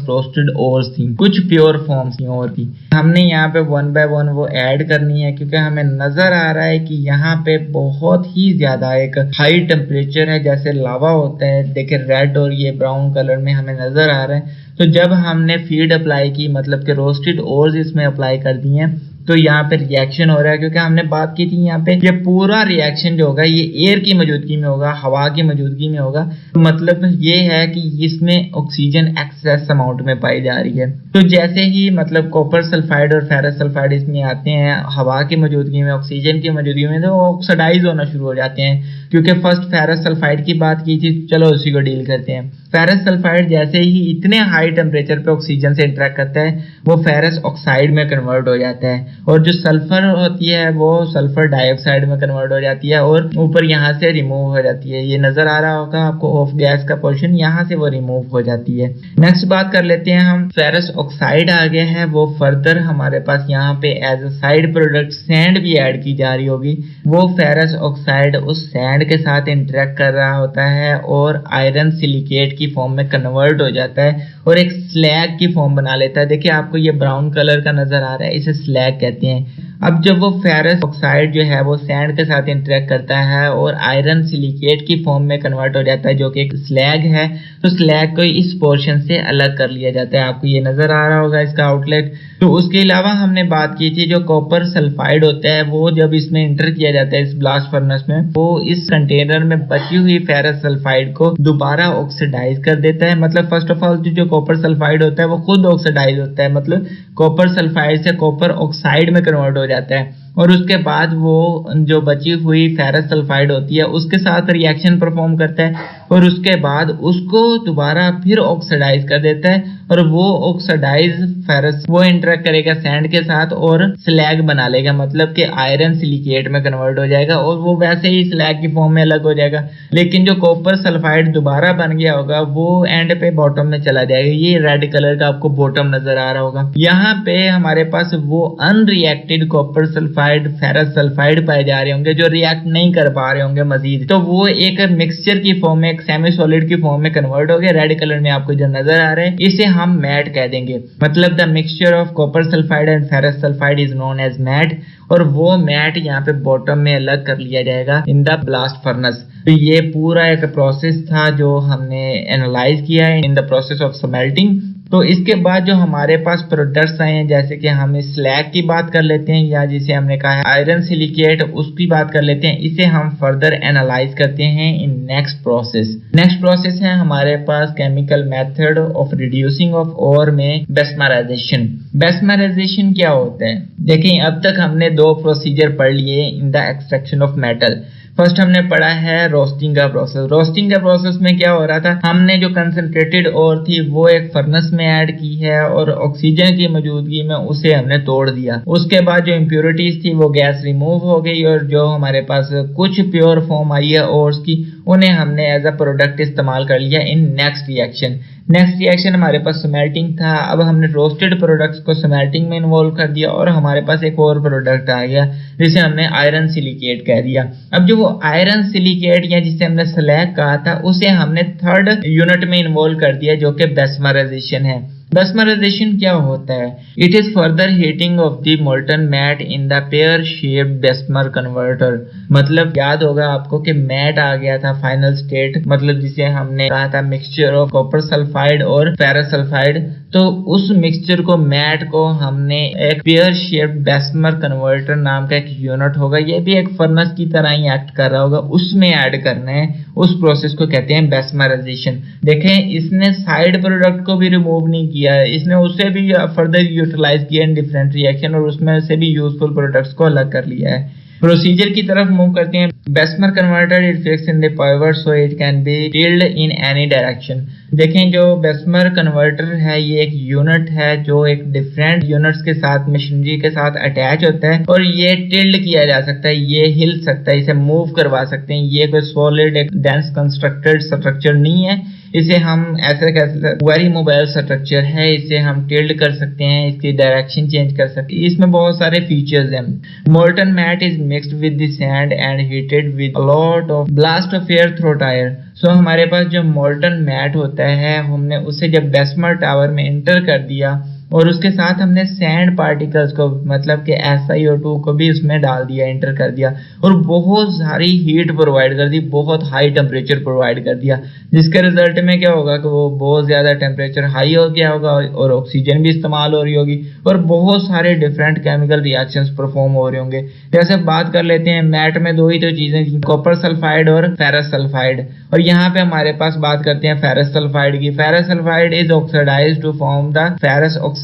रोस्टेड ओर्स थी, कुछ प्योर फॉर्म्स थी और की। हमने यहाँ पे 1 बाय 1 वो ऐड करनी है क्योंकि हमें नजर आ रहा है कि यहाँ पे बहुत ही ज्यादा एक हाई टेम्परेचर है, जैसे लावा होता है, देखिए रेड और ये ब्राउन कलर में हमें नजर आ रहा है। तो जब हमने फीड अप्लाई की, मतलब कि रोस्टेड ओर्स इसमें अप्लाई कर दिए, तो यहाँ पे रिएक्शन हो रहा है क्योंकि हमने बात की थी यहाँ पे ये पूरा रिएक्शन जो होगा ये एयर की मौजूदगी में होगा, हवा की मौजूदगी में होगा, तो मतलब ये है कि इसमें ऑक्सीजन एक्सेस अमाउंट में पाई जा रही है। तो जैसे ही मतलब कॉपर सल्फाइड और फेरस सल्फाइड इसमें आते हैं हवा की मौजूदगी में, ऑक्सीजन की मौजूदगी में, तो ऑक्सीडाइज होना शुरू हो जाते हैं। क्योंकि फर्स्ट फेरस सल्फाइड की बात की थी, चलो उसी को डील करते हैं। फेरस सल्फाइड जैसे ही इतने हाई टेम्परेचर पे ऑक्सीजन से इंटरेक्ट करता है वो फेरस ऑक्साइड में कन्वर्ट हो जाता है, और जो सल्फर होती है वो सल्फर डाइऑक्साइड में कन्वर्ट हो जाती है और ऊपर यहाँ से रिमूव हो जाती है। ये नजर आ रहा होगा आपको ऑफ गैस का पोर्शन, यहाँ से वो रिमूव हो जाती है। नेक्स्ट बात कर लेते हैं हम, फेरस ऑक्साइड आ गया है, वो फर्दर हमारे पास यहाँ पे as a side product sand भी ऐड की जा रही होगी। वो फेरस ऑक्साइड उस सैंड के साथ इंटरेक्ट कर रहा होता है और आयरन सिलिकेट की फॉर्म में कन्वर्ट हो जाता है और एक स्लैग की फॉर्म बना लेता है। देखिए आपको ये ब्राउन कलर का नजर आ रहा है, इसे स्लैग कहते हैं। अब जब वो फेरस ऑक्साइड जो है वो सैंड के साथ इंटरेक्ट करता है और आयरन सिलिकेट की फॉर्म में कन्वर्ट हो जाता है जो कि एक स्लैग है, तो स्लैग को इस पोर्शन से अलग कर लिया जाता है। आपको ये नजर आ रहा होगा इसका आउटलेट। तो उसके अलावा हमने बात की थी जो कॉपर सल्फाइड होता है वो जब इसमें इंटर किया जाता है इस ब्लास्ट फर्नेस में, वो इस कंटेनर में बची हुई फेरस सल्फाइड को दोबारा ऑक्सीडाइज कर देता है। मतलब फर्स्ट ऑफ ऑल जो कॉपर सल्फाइड होता है वो खुद ऑक्सीडाइज होता है, मतलब कॉपर सल्फाइड से कॉपर ऑक्साइड में कन्वर्ट हो जाता है। और उसके बाद वो जो बची हुई फेरस सल्फाइड होती है उसके साथ रिएक्शन परफॉर्म करता है और उसके बाद उसको दोबारा फिर ऑक्सीडाइज कर देता है और वो ऑक्सीडाइज फेरस वो इंटरेक्ट करेगा सैंड के साथ और स्लैग बना लेगा, मतलब कि आयरन सिलिकेट में कन्वर्ट हो जाएगा और वो वैसे ही स्लैग की फॉर्म में अलग हो जाएगा। लेकिन जो कॉपर सल्फाइड दोबारा बन गया होगा वो एंड पे बॉटम में चला जाएगा। ये रेड कलर का आपको बॉटम नजर आ रहा होगा। यहाँ पे हमारे पास वो unreacted copper sulphide ferrous sulphide पाए जा रहे होंगे जो रिएक्ट नहीं कर पा रहे होंगे मजीद, तो वो एक मिक्सचर की फॉर्म में, एक सेमी सॉलिड की फॉर्म में कन्वर्ट हो गया। रेड कलर में आपको जो नजर आ रहा है इसे हम मैट कह देंगे, मतलब the mixture of copper sulphide and ferrous sulphide is known as matte. और वो मैट यहाँ पे बॉटम में अलग कर लिया जाएगा इन द ब्लास्ट फर्नेस। तो ये पूरा एक प्रोसेस था जो हमने एनालाइज किया है in the process of smelting. तो इसके बाद जो हमारे पास प्रोडक्ट्स आए हैं, जैसे कि हम स्लैग की बात कर लेते हैं या जिसे हमने कहा है आयरन सिलिकेट, उसकी बात कर लेते हैं। इसे हम फर्दर एनालाइज करते हैं in next process. Next process है हमारे पास chemical method of reducing of ore में बेस्मराइजेशन। बेस्मराइजेशन क्या होता है? देखिए, अब तक हमने दो प्रोसीजर पढ़ लिए in the extraction of metal. First हमने पढ़ा है रोस्टिंग का प्रोसेस। रोस्टिंग का प्रोसेस में क्या हो रहा था, हमने जो कंसंट्रेटेड ओर थी वो एक फर्नेस में ऐड की है और ऑक्सीजन की मौजूदगी में उसे हमने तोड़ दिया। उसके बाद जो इम्प्योरिटीज थी वो गैस रिमूव हो गई और जो हमारे पास कुछ प्योर फॉर्म आई है ओर्स की, उन्हें हमने एज अ प्रोडक्ट इस्तेमाल कर लिया in next reaction. Next reaction हमारे पास स्मेल्टिंग था। अब हमने रोस्टेड प्रोडक्ट्स को स्मेल्टिंग में इन्वॉल्व कर दिया और हमारे पास एक और प्रोडक्ट आ गया जिसे हमने आयरन सिलिकेट कह दिया। अब जो वो आयरन सिलिकेट या जिसे हमने स्लैग कहा था उसे हमने थर्ड यूनिट में इन्वॉल्व कर दिया जो कि बेस्मराइजेशन है। बेस्मराइजेशन क्या होता है? It is further heating of the molten matte in the pear shaped Bessemer converter. मतलब याद होगा आपको कि मैट आ गया था फाइनल स्टेट, मतलब जिसे हमने कहा था मिक्सचर ऑफ कॉपर सल्फाइड और फेरस सल्फाइड। तो उस मिक्सचर को, मैट को, हमने एक पेयर शेप्ड बेस्मर कन्वर्टर नाम का एक यूनिट होगा, ये भी एक फर्नेस की तरह ही एक्ट कर रहा होगा, उसमें ऐड करना है। उस प्रोसेस को कहते हैं बेस्मराइजेशन। देखें, इसने साइड प्रोडक्ट को भी रिमूव नहीं किया है, इसने उसे भी फर्दर यूटिलाइज किया इन डिफरेंट रिएक्शन और उसमें से भी यूजफुल प्रोडक्ट्स को अलग कर लिया है। प्रोसीजर की तरफ मूव करते हैं। Bessemer converter it fix in the power so it can be tilted in any direction. देखें, जो बेस्मर कन्वर्टर है ये एक यूनिट है जो एक डिफरेंट यूनिट्स के साथ, मशीनरी के साथ अटैच होता है और ये टिल्ड किया जा सकता है, ये हिल सकता है, इसे मूव करवा सकते हैं। ये कोई सॉलिड एक डेंस कंस्ट्रक्टेड स्ट्रक्चर नहीं है, इसे हम ऐसे कह सकते हैं वेरी मोबाइल स्ट्रक्चर है। इसे हम टिल्ड कर सकते हैं, इसकी डायरेक्शन चेंज कर सकते हैं, इसमें बहुत सारे फीचर्स हैं। Molten matte is mixed with the sand and heated with a lot of blast of air through tuyere. So हमारे पास जो मोल्टन मैट होता है, हमने उसे जब बेस्मर टावर में एंटर कर दिया और उसके साथ हमने सैंड पार्टिकल्स को, मतलब कि SiO2 को भी उसमें डाल दिया, एंटर कर दिया और बहुत सारी हीट प्रोवाइड कर दी, बहुत हाई टेम्परेचर प्रोवाइड कर दिया, जिसके रिजल्ट में क्या होगा कि वो बहुत ज्यादा टेम्परेचर हाई हो गया होगा और ऑक्सीजन भी इस्तेमाल हो रही होगी और बहुत सारे डिफरेंट केमिकल रिएक्शंस परफॉर्म हो रहे होंगे। जैसे बात कर लेते हैं, मैट में दो ही तो चीजें, कॉपर सल्फाइड और फेरस सल्फाइड। और यहाँ पे हमारे पास बात करते हैं फेरस सल्फाइड की। Ferrous sulphide is oxidised to form the ferrous oxide.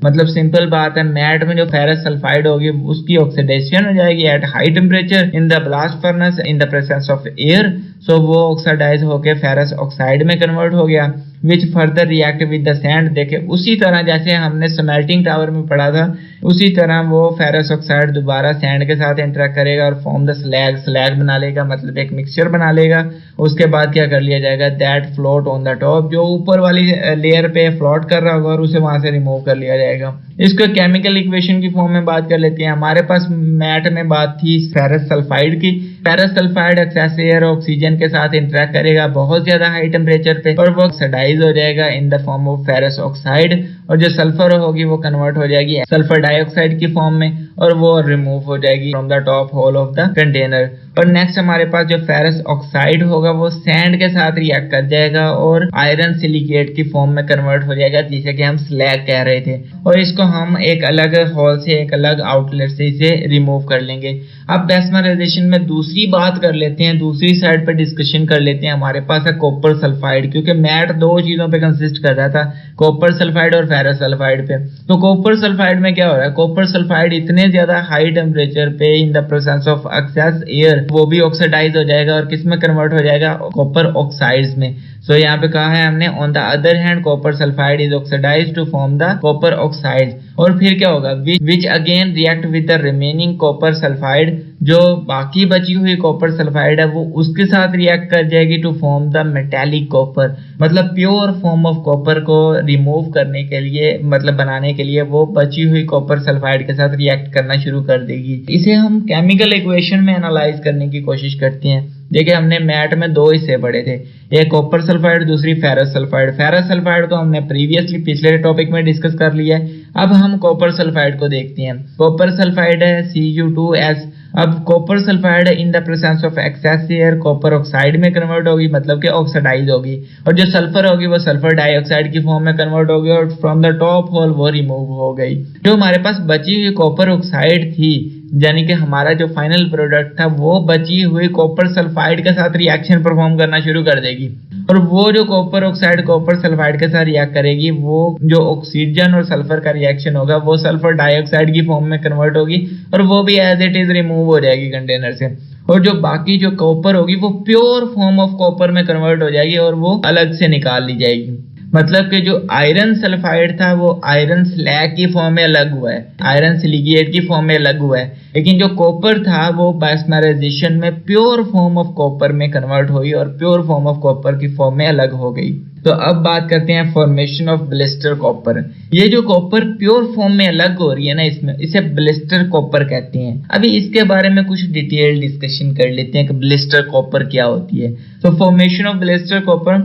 मतलब सिंपल बात है, मैट में जो फेरस सल्फाइड होगी उसकी ऑक्सीडेशन हो जाएगी at high temperature in the blast furnace in the presence of air. So वो ऑक्सीडाइज होके फेरस ऑक्साइड में कन्वर्ट हो गया which further react with the sand. देखे, उसी तरह जैसे हमने स्मेल्टिंग टावर में पढ़ा था उसी तरह वो फेरस ऑक्साइड दोबारा सैंड के साथ इंटरेक्ट करेगा और फॉर्म द स्लैग, स्लैग बना लेगा, मतलब एक मिक्सचर बना लेगा। उसके बाद क्या कर लिया जाएगा, that float on the top, जो ऊपर वाली लेयर पे फ्लोट कर रहा होगा और उसे वहां से रिमूव कर लिया जाएगा। इसको केमिकल इक्वेशन की फॉर्म में बात कर लेते हैं। हमारे पास मैट में बात थी फेरस सल्फाइड की। Ferrous sulphide excess air oxygen के साथ इंटरेक्ट करेगा बहुत ज्यादा हाई टेम्परेचर पे और वो ऑक्सीडाइज हो जाएगा in the form of ferrous oxide और जो सल्फर होगी वो कन्वर्ट हो जाएगी सल्फर डाइऑक्साइड की फॉर्म में और वो रिमूव हो जाएगी from the top hole of the container. और नेक्स्ट हमारे पास जो फेरस ऑक्साइड होगा वो सैंड के साथ रिएक्ट कर जाएगा और आयरन सिलिकेट की फॉर्म में कन्वर्ट हो जाएगा, जिसे कि हम स्लैग कह रहे थे, और इसको हम एक अलग होल से, एक अलग आउटलेट से इसे रिमूव कर लेंगे। अब बेस्मराइजेशन में दूसरी बात कर लेते हैं, दूसरी साइड पर डिस्कशन कर लेते हैं। हमारे पास है कॉपर सल्फाइड, क्योंकि मैट दो चीजों पे कंसिस्ट कर रहा था, कॉपर सल्फाइड और फेरस सल्फाइड पे। तो कॉपर सल्फाइड में क्या हो रहा है, कॉपर सल्फाइड इतने इतने ज्यादा हाई टेम्परेचर पे in the presence of excess air वो भी ऑक्सीडाइज हो जाएगा और किस में कन्वर्ट हो जाएगा, कॉपर ऑक्साइड्स में। सो यहाँ पे कहा है हमने on the other hand copper sulphide is oxidised to form the copper oxide. और फिर क्या होगा, which again react with the remaining copper sulphide, जो बाकी बची हुई कॉपर सल्फाइड है वो उसके साथ रिएक्ट कर जाएगी to form the metallic copper. मतलब प्योर फॉर्म ऑफ कॉपर को रिमूव करने के लिए, मतलब बनाने के लिए वो बची हुई कॉपर सल्फाइड के साथ रिएक्ट करना शुरू कर देगी। इसे हम केमिकल इक्वेशन में एनालाइज करने की कोशिश करते हैं। देखिए हमने मैट में दो हिस्से पढ़े थे, एक कॉपर सल्फाइड, दूसरी फेरस सल्फाइड। फेरस सल्फाइड को हमने प्रीवियसली पिछले टॉपिक में डिस्कस कर लिया है। अब हम कॉपर सल्फाइड को देखते हैं। कॉपर सल्फाइड है Cu2S। अब copper sulphide in the presence of excess air copper oxide में कन्वर्ट होगी, मतलब कि ऑक्सीडाइज होगी, और जो सल्फर होगी वो सल्फर डाइऑक्साइड की फॉर्म में कन्वर्ट होगी और फ्रॉम द टॉप होल वो रिमूव हो गई। जो हमारे पास बची हुई कॉपर ऑक्साइड थी, यानी कि हमारा जो फाइनल प्रोडक्ट था, वो बची हुई कॉपर सल्फाइड के साथ रिएक्शन परफॉर्म करना शुरू कर देगी। और वो जो कॉपर ऑक्साइड कॉपर सल्फाइड के साथ रिएक्ट करेगी, वो जो ऑक्सीजन और सल्फर का रिएक्शन होगा वो सल्फर डाइऑक्साइड की फॉर्म में कन्वर्ट होगी और वो भी एज इट इज रिमूव हो जाएगी कंटेनर से। और जो बाकी जो कॉपर होगी वो प्योर फॉर्म ऑफ कॉपर में कन्वर्ट हो जाएगी और वो अलग से निकाल ली जाएगी। मतलब कि जो आयरन सल्फाइड था वो आयरन स्लैग की फॉर्म में अलग हुआ है, आयरन सिलिकेट की फॉर्म में अलग हुआ है, लेकिन जो कॉपर था वो बाइस्मराइजेशन में प्योर फॉर्म ऑफ कॉपर में कन्वर्ट हुई और प्योर फॉर्म ऑफ कॉपर की फॉर्म में अलग हो गई। तो अब बात करते हैं फॉर्मेशन ऑफ ब्लिस्टर कॉपर। ये जो कॉपर प्योर फॉर्म में अलग हो रही है ना, इसमें इसे ब्लिस्टर कॉपर कहते हैं। अभी इसके बारे में कुछ डिटेल डिस्कशन कर लेते हैं कि ब्लिस्टर कॉपर क्या होती है। तो formation of blister copper,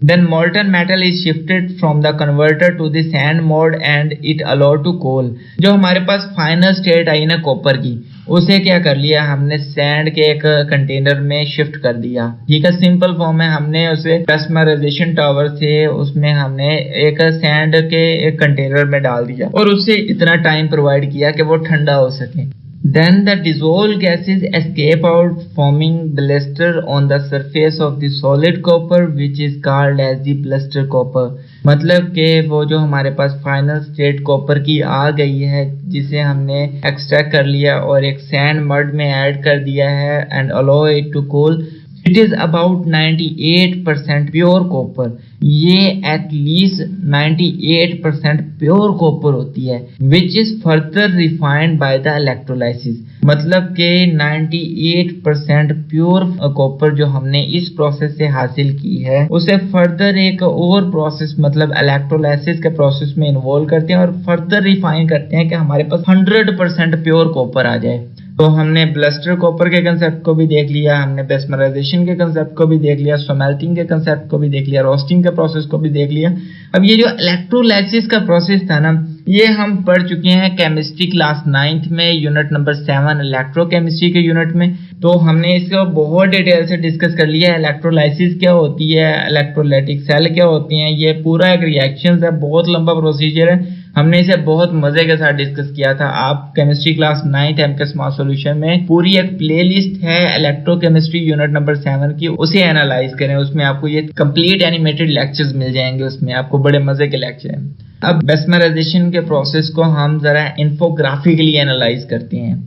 then molten metal is shifted from the converter to the sand mode and it allowed to cool। जो हमारे पास फाइनल स्टेट आई ना कॉपर की, उसे क्या कर लिया हमने, सैंड के एक कंटेनर में शिफ्ट कर दिया। ठीक है, सिंपल फॉर्म है, हमने उसे प्लास्मराइजेशन टावर से उसमें हमने एक सैंड के एक कंटेनर में डाल दिया और उससे इतना टाइम प्रोवाइड किया कि वो ठंडा हो सके। Then the dissolved gases escape out forming blister on the surface of the solid copper which is called as the blister copper। मतलब कि वो जो हमारे पास फाइनल स्टेट कॉपर की आ गई है जिसे हमने एक्सट्रैक्ट कर लिया और एक सैंड मड में ऐड कर दिया है and allow it to cool, it is about 98% pure copper. ये एटलीस्ट 98% प्योर कॉपर होती है which is further refined bye the electrolysis. मतलब कि 98% प्योर कॉपर जो हमने इस प्रोसेस से हासिल की है उसे फर्दर एक और प्रोसेस मतलब इलेक्ट्रोलाइसिस के प्रोसेस में इन्वॉल्व करते हैं और फर्दर रिफाइन करते हैं कि हमारे पास 100% प्योर कॉपर आ जाए। तो हमने ब्लस्टर कॉपर के कंसेप्ट को भी देख लिया, हमने बेस्मराइजेशन के कंसेप्ट को भी देख लिया, स्मेल्टिंग के कंसेप्ट को भी देख लिया, रोस्टिंग के प्रोसेस को भी देख लिया। अब ये जो इलेक्ट्रोलाइसिस का प्रोसेस था ना, ये हम पढ़ चुके हैं केमिस्ट्री क्लास 9th में, यूनिट नंबर 7 इलेक्ट्रोकेमिस्ट्री के यूनिट में। तो हमने इसको बहुत डिटेल से डिस्कस कर लिया है। इलेक्ट्रोलाइसिस क्या होती है, इलेक्ट्रोलाइटिक सेल क्या होती हैं, ये पूरा एक रिएक्शन है, बहुत लंबा प्रोसीजर है। हमने इसे बहुत मजे के साथ डिस्कस किया था। आप केमिस्ट्री क्लास 9th एमकेएस मास सॉल्यूशन में पूरी एक प्लेलिस्ट है इलेक्ट्रोकेमिस्ट्री यूनिट नंबर 7 की, उसे एनालाइज करें, उसमें आपको ये कंप्लीट एनिमेटेड लेक्चर्स मिल जाएंगे, उसमें आपको बड़े मजे के लेक्चर हैं। अब बेस्मराइजेशन के प्रोसेस को हम जरा इन्फोग्राफिकली एनालाइज करते हैं।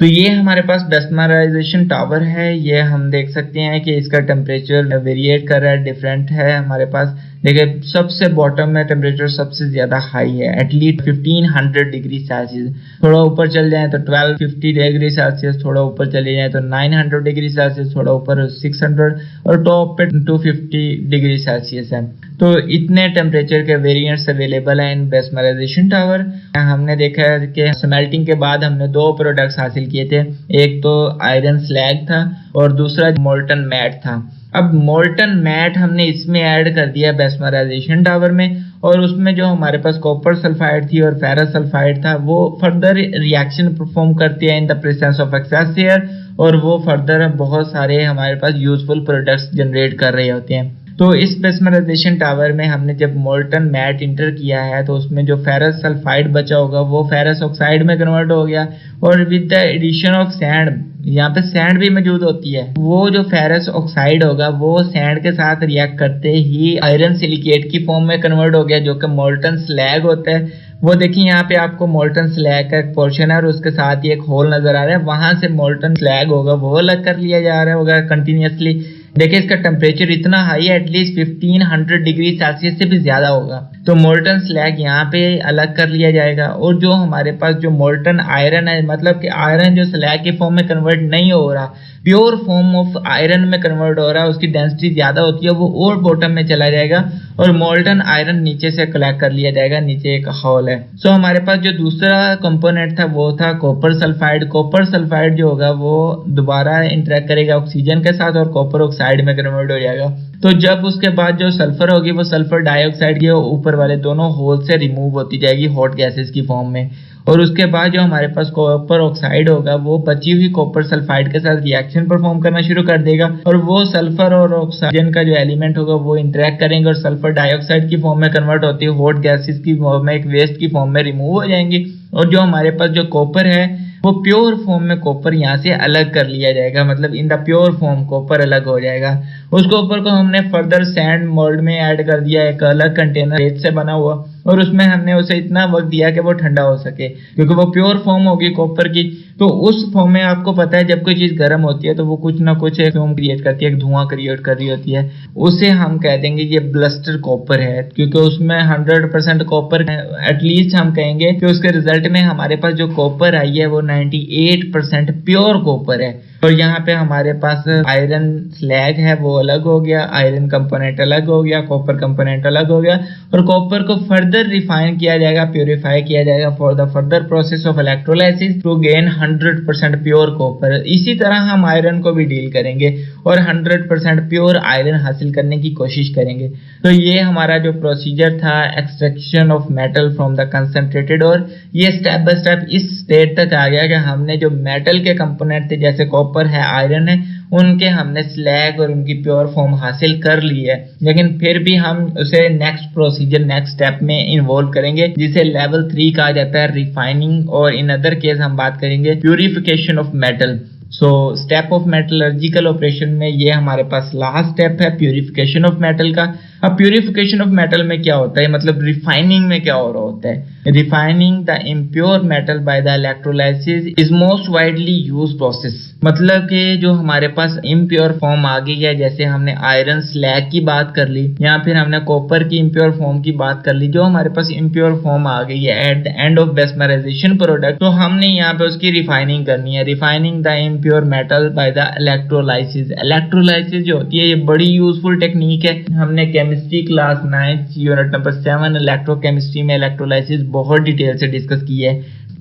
तो ये हमारे पास बेस्मराइजेशन टावर है, ये हम देख सकते हैं कि इसका टेम्परेचर वेरिएट कर रहा है, डिफरेंट है हमारे पास। देखिए सबसे बॉटम में टेम्परेचर सबसे ज्यादा हाई है, एटलीस्ट 1500 डिग्री सेल्सियस। थोड़ा ऊपर चल जाए तो 1250 डिग्री सेल्सियस, थोड़ा ऊपर चले जाए तो 900 डिग्री सेल्सियस, थोड़ा ऊपर 600 और टॉप पे 250 डिग्री सेल्सियस है। तो इतने टेम्परेचर के वेरिएंट्स अवेलेबल हैं इन बेस्मराइजेशन टावर। हमने देखा है कि स्मेल्टिंग के बाद हमने दो प्रोडक्ट्स हासिल किए थे, एक तो आयरन स्लैग था और दूसरा मोल्टन मैट था। अब मोल्टन मैट हमने इसमें ऐड कर दिया बेस्मराइजेशन टावर में, और उसमें जो हमारे पास कॉपर सल्फाइड थी और फेरस सल्फाइड था वो फर्दर रिएक्शन परफॉर्म करती है in the presence of excess air, और वो फर्दर बहुत सारे हमारे पास यूजफुल प्रोडक्ट्स जनरेट कर रहे होते हैं। तो इस बेस्मराइजेशन टावर में हमने जब मोल्टन मैट इंटर किया है तो उसमें जो फेरस सल्फाइड बचा होगा वो फेरस ऑक्साइड में कन्वर्ट हो गया, और with the addition of sand, यहाँ पे सैंड भी मौजूद होती है, वो जो फेरस ऑक्साइड होगा वो सैंड के साथ रिएक्ट करते ही आयरन सिलिकेट की फॉर्म में कन्वर्ट हो गया जो कि मोल्टन स्लैग होता है। वो देखिए यहाँ पे आपको मोल्टन स्लैग का एक पोर्शन है और उसके साथ ही एक होल नजर आ रहा है, वहां से मोल्टन स्लैग होगा वो अलग कर लिया जा रहा होगा कंटिन्यूसली। देखिए इसका टेम्परेचर इतना हाई है, एटलीस्ट 1500 डिग्री सेल्सियस से भी ज्यादा होगा, तो मोल्टन स्लैग यहाँ पे अलग कर लिया जाएगा। और जो हमारे पास जो मोल्टन आयरन है, मतलब कि आयरन जो स्लैग के फॉर्म में कन्वर्ट नहीं हो रहा, प्योर फॉर्म ऑफ आयरन में कन्वर्ट हो रहा है, उसकी डेंसिटी ज्यादा होती है, वो और बॉटम में चला जाएगा और मोल्टन आयरन नीचे से कलेक्ट कर लिया जाएगा, नीचे एक होल है। सो हमारे पास जो दूसरा कंपोनेंट था वो था कॉपर सल्फाइड। कॉपर सल्फाइड जो होगा वो दोबारा इंटरेक्ट करेगा ऑक्सीजन के साथ और कॉपर ऑक्साइड में कन्वर्ट हो जाएगा। तो जब उसके बाद जो सल्फर होगी वो सल्फर डाइऑक्साइड के ऊपर वाले दोनों होल से रिमूव होती जाएगी हॉट गैसेस की फॉर्म में, और उसके बाद जो हमारे पास कॉपर ऑक्साइड होगा वो बची हुई कॉपर सल्फाइड के साथ रिएक्शन परफॉर्म करना शुरू कर देगा, और वो सल्फर और ऑक्सीजन का जो एलिमेंट होगा वो इंटरेक्ट करेंगे और सल्फर डाइऑक्साइड की फॉर्म में कन्वर्ट होती है हॉट गैसेस की फॉर्म में, एक वेस्ट की फॉर्म में रिमूव हो जाएंगी। और जो हमारे पास जो कॉपर है वो प्योर फॉर्म में कॉपर यहाँ से अलग कर लिया जाएगा, मतलब in the pure form copper अलग हो जाएगा। उस कॉपर को हमने फर्दर सैंड मोल्ड में ऐड कर दिया, एक अलग कंटेनर रेत से बना हुआ, और उसमें हमने उसे इतना वक्त दिया कि वो ठंडा हो सके, क्योंकि वो प्योर फॉर्म होगी कॉपर की। तो उस फॉर्म में आपको पता है जब कोई चीज गर्म होती है तो वो कुछ ना कुछ फ्यूम क्रिएट करती है, एक धुआं क्रिएट कर रही होती है, उसे हम कह देंगे ये ब्लस्टर कॉपर है, क्योंकि उसमें 100% कॉपर है। एटलीस्ट हम कहेंगे कि उसके रिजल्ट में हमारे पास जो कॉपर आई है वो 98% प्योर कॉपर है। और यहाँ पे हमारे पास आयरन स्लैग है वो अलग हो गया, आयरन कंपोनेंट अलग हो गया, कॉपर कंपोनेंट अलग हो गया, और कॉपर को फर्दर रिफाइन किया जाएगा, प्योरीफाई किया जाएगा for the further process of electrolysis to gain 100% pure copper. इसी तरह हम आयरन को भी डील करेंगे और 100% प्योर आयरन हासिल करने की कोशिश करेंगे। तो ये हमारा जो प्रोसीजर था extraction of metal from the concentrated, और ये स्टेप बाय स्टेप इस स्टेट तक आ गया कि हमने जो मेटल के कंपोनेंट थे जैसे कॉपर है, आयरन है, उनके हमने स्लैग और उनकी प्योर फॉर्म हासिल कर ली है, लेकिन फिर भी हम उसे नेक्स्ट प्रोसीजर नेक्स्ट स्टेप में इन्वॉल्व करेंगे जिसे लेवल 3 कहा जाता है, रिफाइनिंग, और इन अदर केस हम बात करेंगे purification of metal. So step of metallurgical operation में ये हमारे पास लास्ट स्टेप है प्यूरिफिकेशन ऑफ मेटल का। अब प्यूरिफिकेशन ऑफ मेटल में क्या होता है, मतलब रिफाइनिंग में क्या हो रहा होता है। Refining the impure metal by the electrolysis is most widely used process, मतलब कि जो हमारे पास इम्प्योर फॉर्म आ गई है, जैसे हमने आयरन स्लैग की बात कर ली या फिर हमने कॉपर की इम्प्योर फॉर्म की बात कर ली, जो हमारे पास इम्प्योर फॉर्म आ गई है at the end of bessemerization product, तो हमने यहाँ पे उसकी रिफाइनिंग करनी है। Refining the impure metal by the electrolysis. Electrolysis जो होती है ये बड़ी यूजफुल टेक्निक है। हमने chemistry class 9 unit number 7 electrochemistry में इलेक्ट्रोलाइसिस बहुत डिटेल से डिस्कस की है।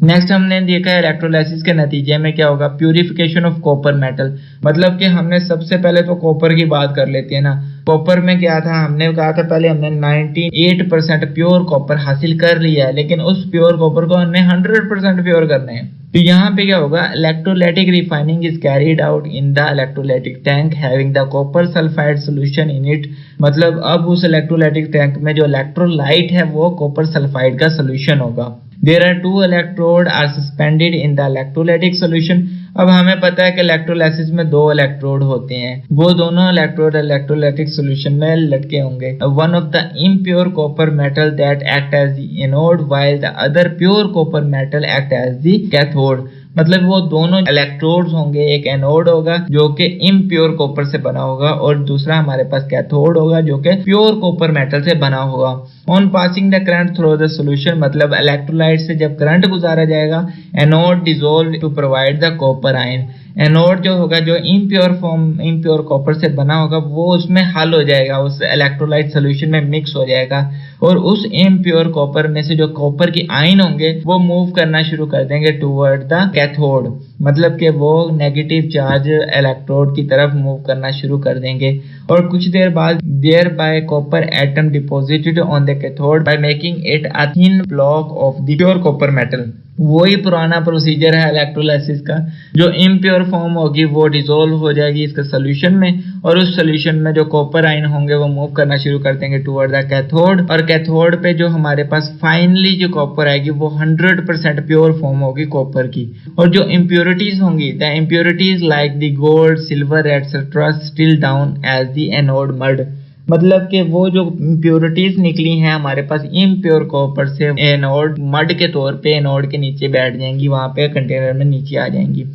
नेक्स्ट हमने देखा है इलेक्ट्रोलाइसिस के नतीजे में क्या होगा, प्यूरिफिकेशन ऑफ कॉपर मेटल, मतलब कि हमने सबसे पहले तो कॉपर की बात कर लेते हैं ना। कॉपर में क्या था, हमने कहा था पहले हमने 98% प्योर कॉपर हासिल कर लिया है, लेकिन उस प्योर कॉपर को हमने 100% प्योर करना है। तो यहाँ पे क्या होगा, electrolytic refining is carried out in the electrolytic tank having the copper sulphide solution in it, मतलब अब उस इलेक्ट्रोलाइटिक टैंक में जो इलेक्ट्रोलाइट है वो कॉपर सल्फाइड का सॉल्यूशन होगा। There are two electrodes are suspended in the electrolytic solution। अब हमें पता है कि इलेक्ट्रोलाइसिस में 2 इलेक्ट्रोड होते हैं, वो दोनों इलेक्ट्रोड इलेक्ट्रोलाइटिक सॉल्यूशन में लटके होंगे। One of the impure copper metal that act as the anode while the other pure copper metal act as the cathode, मतलब वो दोनों इलेक्ट्रोड्स होंगे, एक एनोड होगा जो कि इम्प्योर कॉपर से बना होगा और दूसरा हमारे पास कैथोड होगा जो कि प्योर कॉपर मेटल से बना होगा। On passing the current through the solution, मतलब इलेक्ट्रोलाइट से जब करंट गुजारा जाएगा, anode dissolve to provide the copper ion. Anode जो होगा जो इम्प्योर कॉपर से बना होगा वो उसमें हल हो जाएगा, उस इलेक्ट्रोलाइट सॉल्यूशन में मिक्स हो जाएगा, और उस इम्प्योर कॉपर में से जो कॉपर की आयन होंगे वो मूव करना शुरू कर देंगे टुवर्ड द कैथोड, मतलब कि वो नेगेटिव चार्ज इलेक्ट्रोड की तरफ मूव करना शुरू कर देंगे। और कुछ देर बाद thereby copper atom deposited on the cathode by making it a thin block of the pure copper metal. वही पुराना प्रोसीजर है इलेक्ट्रोलाइसिस का, जो इम्प्योर फॉर्म होगी वो डिसॉल्व हो जाएगी इसके सोल्यूशन में, और उस सोल्यूशन में जो कॉपर आयन होंगे वो मूव करना शुरू कर देंगे टुवर्ड द कैथोड, और कैथोड पे जो हमारे पास फाइनली जो कॉपर आएगी वो 100% प्योर फॉर्म होगी कॉपर की। और जो इम्प्योरिटीज होंगी, the impurities like the gold, silver etcetera still down as the anode mud, मतलब कि वो जो इम्प्योरिटीज निकली हैं हमारे पास इम्प्योर कॉपर से एनोड मड के तौर पे एनोड के नीचे बैठ जाएंगी, वहां पे कंटेनर में नीचे आ जाएंगी।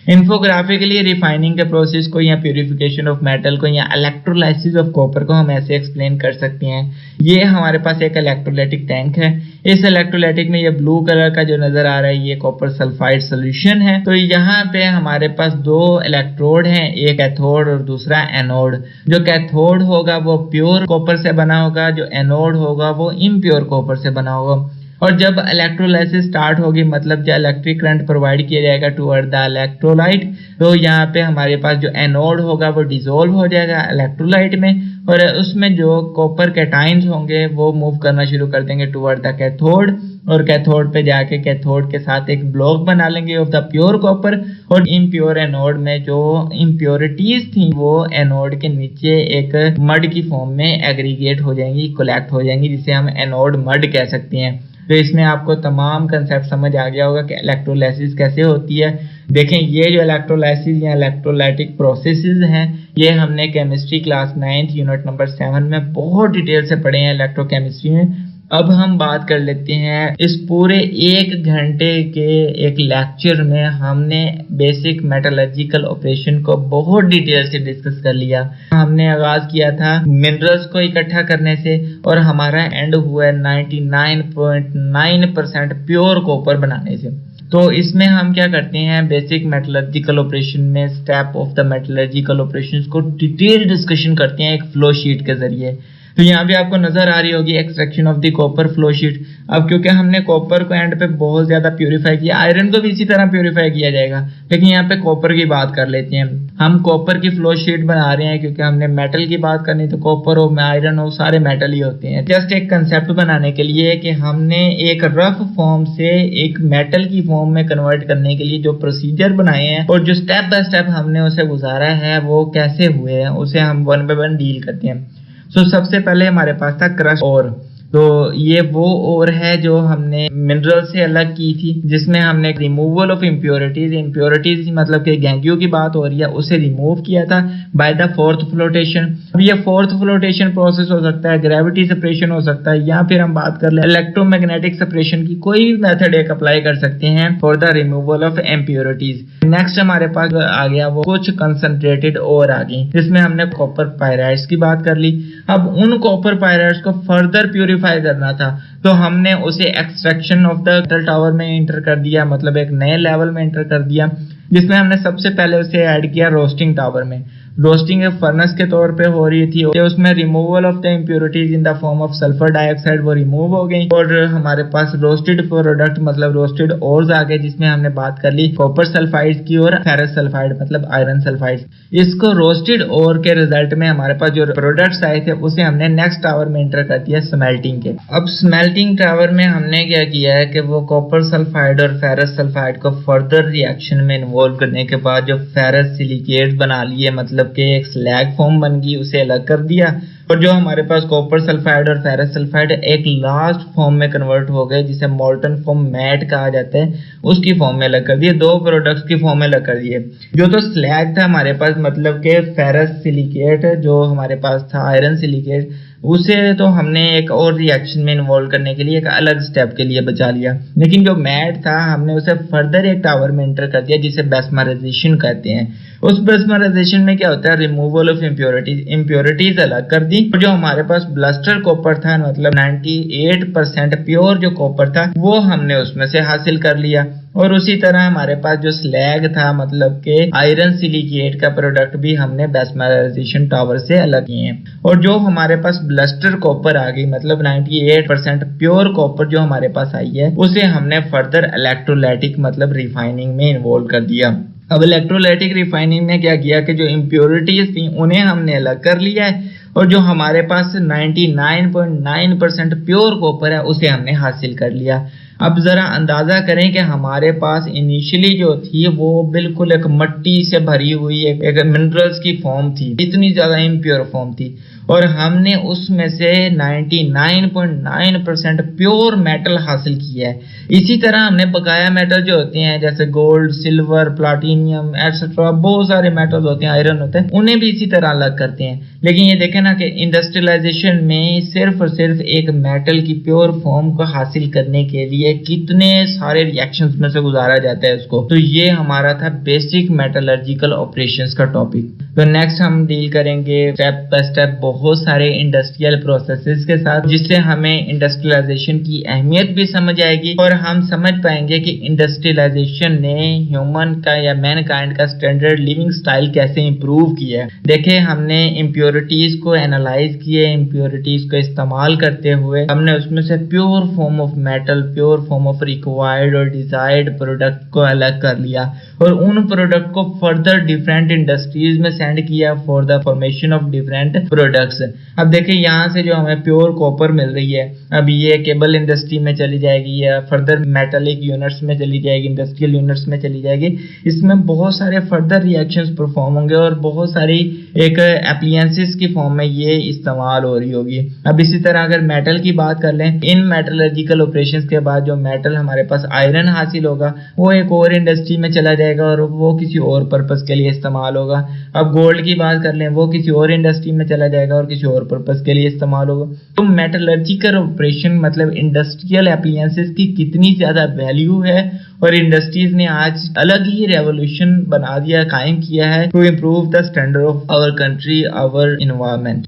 इन्फोग्राफिकली रिफाइनिंग के प्रोसेस को या प्यूरिफिकेशन ऑफ मेटल को या इलेक्ट्रोलाइसिस ऑफ कॉपर को हम ऐसे एक्सप्लेन कर सकते हैं। ये हमारे पास एक इलेक्ट्रोलाइटिक टैंक है। इस इलेक्ट्रोलाइटिक में ये ब्लू कलर का जो नजर आ रहा है ये कॉपर सल्फाइड सोल्यूशन है। तो यहाँ पे हमारे पास दो इलेक्ट्रोड हैं, एक कैथोड और दूसरा एनोड। जो कैथोड होगा वो प्योर कॉपर से बना होगा, जो एनोड होगा वो इम्प्योर कॉपर से बना होगा। और जब इलेक्ट्रोलाइसिस स्टार्ट होगी, मतलब जो इलेक्ट्रिक करंट प्रोवाइड किया जाएगा टुवर्ड द इलेक्ट्रोलाइट, तो यहाँ पे हमारे पास जो एनोड होगा वो डिसॉल्व हो जाएगा इलेक्ट्रोलाइट में, और उसमें जो कॉपर कैटाइंस होंगे वो मूव करना शुरू कर देंगे टुवर्ड द कैथोड, और कैथोड पे जाके कैथोड के साथ एक ब्लॉक बना लेंगे ऑफ द प्योर कॉपर। और इम्प्योर एनोड में जो इम्प्योरिटीज थी वो एनोड के नीचे एक मड की फॉर्म में एग्रीगेट हो जाएंगी, कलेक्ट हो जाएंगी, जिसे हम एनोड मड कह सकते हैं। तो इसमें आपको तमाम कंसेप्ट समझ आ गया होगा कि इलेक्ट्रोलाइसिस कैसे होती है। देखें, ये जो इलेक्ट्रोलाइसिस या इलेक्ट्रोलाइटिक प्रोसेसेस हैं ये हमने केमिस्ट्री क्लास 9 यूनिट नंबर 7 में बहुत डिटेल से पढ़े हैं इलेक्ट्रोकेमिस्ट्री में। अब हम बात कर लेते हैं, इस पूरे 1 घंटे के एक लेक्चर में हमने बेसिक मेटलर्जिकल ऑपरेशन को बहुत डिटेल से डिस्कस कर लिया। हमने आगाज किया था मिनरल्स को इकट्ठा करने से और हमारा एंड हुआ है 99.9% प्योर कॉपर बनाने से। तो इसमें हम क्या करते हैं, बेसिक मेटलर्जिकल ऑपरेशन में step of the metallurgical operations को डिटेल डिस्कशन करते हैं एक फ्लो शीट के जरिए। तो यहाँ भी आपको नजर आ रही होगी extraction of the copper flow sheet. अब क्योंकि हमने कॉपर को एंड पे बहुत ज्यादा प्यूरिफाई किया, आयरन को भी इसी तरह प्यूरिफाई किया जाएगा, लेकिन यहाँ पे कॉपर की बात कर लेते हैं। हम कॉपर की फ्लो शीट बना रहे हैं क्योंकि हमने मेटल की बात करनी, तो कॉपर हो आयरन हो सारे मेटल ही होते हैं। जस्ट एक कंसेप्ट बनाने के लिए कि हमने एक रफ फॉर्म से एक मेटल की फॉर्म में कन्वर्ट करने के लिए जो प्रोसीजर बनाए हैं और जो स्टेप बाय स्टेप हमने उसे गुजारा है वो कैसे हुए हैं, उसे हम 1 बाय 1 डील करते हैं। सबसे पहले हमारे पास था क्रश ओर। तो ये वो ओर है जो हमने मिनरल से अलग की थी, जिसमें हमने रिमूवल ऑफ इम्प्योरिटीज मतलब कि गैंगियो की बात हो रही है, उसे रिमूव किया था बाय द 4th फ्लोटेशन। अब ये 4th फ्लोटेशन प्रोसेस हो सकता है, ग्रेविटी सेपरेशन हो सकता है, या फिर हम बात कर ले इलेक्ट्रोमैग्नेटिक सेपरेशन की, कोई भी मेथड एक अप्लाई कर सकते हैं for the removal of impurities. Next हमारे पास आ गया वो कुछ कंसंट्रेटेड ओर आ गई, जिसमें हमने कॉपर पायराइड्स की बात कर ली। अब उन कॉपर पायराइड्स को फर्दर प्यूरिफाई करना था, तो हमने उसे extraction of the metal tower में इंटर कर दिया, मतलब एक नए लेवल में इंटर कर दिया, जिसमें हमने सबसे पहले उसे ऐड किया रोस्टिंग टावर में। रोस्टिंग एक फर्नेस के तौर पे हो रही थी, उसमें removal of the impurities in the form of sulphur dioxide वो रिमूव हो गई, और हमारे पास रोस्टेड प्रोडक्ट मतलब रोस्टेड ओर्स आ गए, जिसमें हमने बात कर ली कॉपर सल्फाइड की और फेरस सल्फाइड मतलब आयरन सल्फाइड। इसको रोस्टेड ओर के रिजल्ट में हमारे पास जो प्रोडक्ट्स आए थे उसे हमने नेक्स्ट टावर में इंटर कर दिया स्मेल्टिंग के। अब स्मेल्टिंग टावर में हमने क्या किया है कि वो कॉपर सल्फाइड और फेरस सल्फाइड को फर्दर रिएक्शन में इन्वॉल्व करने के बाद जो फेरस सिलिकेट बना लिए, मतलब कि एक स्लैग फॉर्म बन गई, उसे अलग कर दिया, और जो हमारे पास कॉपर सल्फाइड और फेरस सल्फाइड एक लास्ट फॉर्म में कन्वर्ट हो गए, जिसे मोल्टन फॉर्म मैट कहा जाता है, उसकी फॉर्म में अलग कर दिए, 2 प्रोडक्ट्स की फॉर्म में अलग कर दिए। जो तो स्लैग था हमारे पास, मतलब के फेरस सिलिकेट जो हमारे पास था आयरन सिलिकेट, उसे तो हमने एक और रिएक्शन में इन्वॉल्व करने के लिए एक अलग स्टेप के लिए बचा लिया, लेकिन जो मैट था हमने उसे फर्दर एक टावर में इंटर कर दिया, जिसे बेस्मराइजेशन कहते हैं। उस बेस्मराइजेशन में क्या होता है, रिमूवल ऑफ इम्प्योरिटीज अलग कर दी, और जो हमारे पास ब्लस्टर कॉपर था मतलब 98% प्योर जो कॉपर था वो हमने उसमें से हासिल कर लिया। और उसी तरह हमारे पास जो स्लैग था मतलब के आयरन सिलिकेट का प्रोडक्ट भी हमने बेस्मराइजेशन टावर से अलग किए हैं। और जो हमारे पास ब्लस्टर कॉपर आ गई मतलब 98% प्योर कॉपर जो हमारे पास आई है, उसे हमने फर्दर इलेक्ट्रोलाइटिक मतलब रिफाइनिंग में इन्वॉल्व कर दिया। अब इलेक्ट्रोलाइटिक रिफाइनिंग में क्या किया कि जो इम्प्योरिटीज थी उन्हें हमने अलग कर लिया है, और जो हमारे पास 99.9% प्योर कॉपर है उसे हमने हासिल कर लिया। अब जरा अंदाजा करें कि हमारे पास इनिशियली जो थी वो बिल्कुल एक मिट्टी से भरी हुई एक मिनरल्स की फॉर्म थी, इतनी ज्यादा इम्प्योर फॉर्म थी, और हमने उसमें से 99.9% प्योर मेटल हासिल किया है। इसी तरह हमने बकाया मेटल जो होते हैं जैसे गोल्ड, सिल्वर, प्लाटिनियम एटसेट्रा, बहुत सारे मेटल्स होते हैं, आयरन होते हैं, उन्हें भी इसी तरह अलग करते हैं। लेकिन ये देखें ना कि इंडस्ट्रियलाइजेशन में सिर्फ और सिर्फ एक मेटल की प्योर फॉर्म को हासिल करने के लिए कितने सारे रिएक्शंस में से गुजारा जाता है उसको। तो ये हमारा था बेसिक मेटलर्जिकल ऑपरेशंस का टॉपिक। तो नेक्स्ट हम डील करेंगे स्टेप बाय स्टेप बहुत सारे इंडस्ट्रियल प्रोसेसेस के साथ, जिससे हमें इंडस्ट्रियलाइजेशन की अहमियत भी समझ आएगी और हम समझ पाएंगे कि इंडस्ट्रियलाइजेशन ने ह्यूमन का या मैनकाइंड का स्टैंडर्ड लिविंग स्टाइल कैसे इंप्रूव किया है। देखें, हमने इम्प्योरिटीज को एनालाइज किए, इम्प्योरिटीज को इस्तेमाल करते हुए हमने उसमें से pure form of metal, pure form of required और डिजायर्ड प्रोडक्ट को अलग कर लिया और उन प्रोडक्ट को फर्दर डिफरेंट इंडस्ट्रीज में सेंड किया for the formation of different products. अब देखिए, यहाँ से जो हमें प्योर कॉपर मिल रही है, अब ये केबल इंडस्ट्री में चली जाएगी या फर्दर मेटालिक यूनिट्स में चली जाएगी, इंडस्ट्रियल यूनिट्स में चली जाएगी। इसमें बहुत सारे फर्दर रिएक्शंस परफॉर्म होंगे और बहुत सारी एक एप्लियंसेस की फॉर्म में ये इस्तेमाल हो रही होगी। अब इसी तरह अगर मेटल की बात कर लें, इन मेटलर्जिकल ऑपरेशंस के बाद जो मेटल हमारे पास आयरन हासिल होगा वो एक और इंडस्ट्री में चला जाएगा और वो किसी और पर्पस के लिए इस्तेमाल होगा। अब गोल्ड की बात कर लें, वो किसी और इंडस्ट्री में चला जाएगा और किसी और पर्पस के लिए इस्तेमाल होगा। तो मेटलर्जिकल ऑपरेशन मतलब इंडस्ट्रियल एप्लियंसेस की कितनी ज्यादा वैल्यू है और इंडस्ट्रीज ने आज अलग ही रेवोल्यूशन बना दिया, कायम किया है to improve the standard of our country, our environment.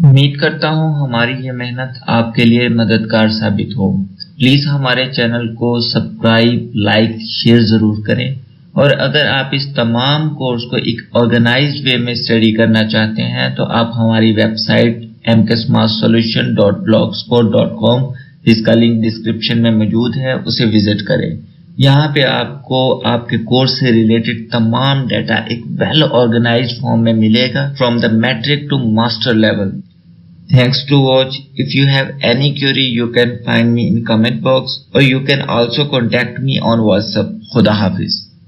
उम्मीद करता हूँ हमारी ये मेहनत आपके लिए मददगार साबित हो। प्लीज हमारे चैनल को सब्सक्राइब, लाइक, शेयर जरूर करें और अगर आप इस तमाम कोर्स को एक ऑर्गेनाइज्ड वे में स्टडी करना चाहते हैं तो आप हमारी वेबसाइट mksmathsolution.blogspot.com, जिसका लिंक डिस्क्रिप्शन में मौजूद है, उसे विजिट करें। यहाँ पे आपको आपके कोर्स से रिलेटेड तमाम डाटा एक वेल ऑर्गेनाइज्ड फॉर्म में मिलेगा from the matric to master level. Thanks to watch. If you have any query, you can find me in comment box or you can also contact me on WhatsApp. Khuda Hafiz.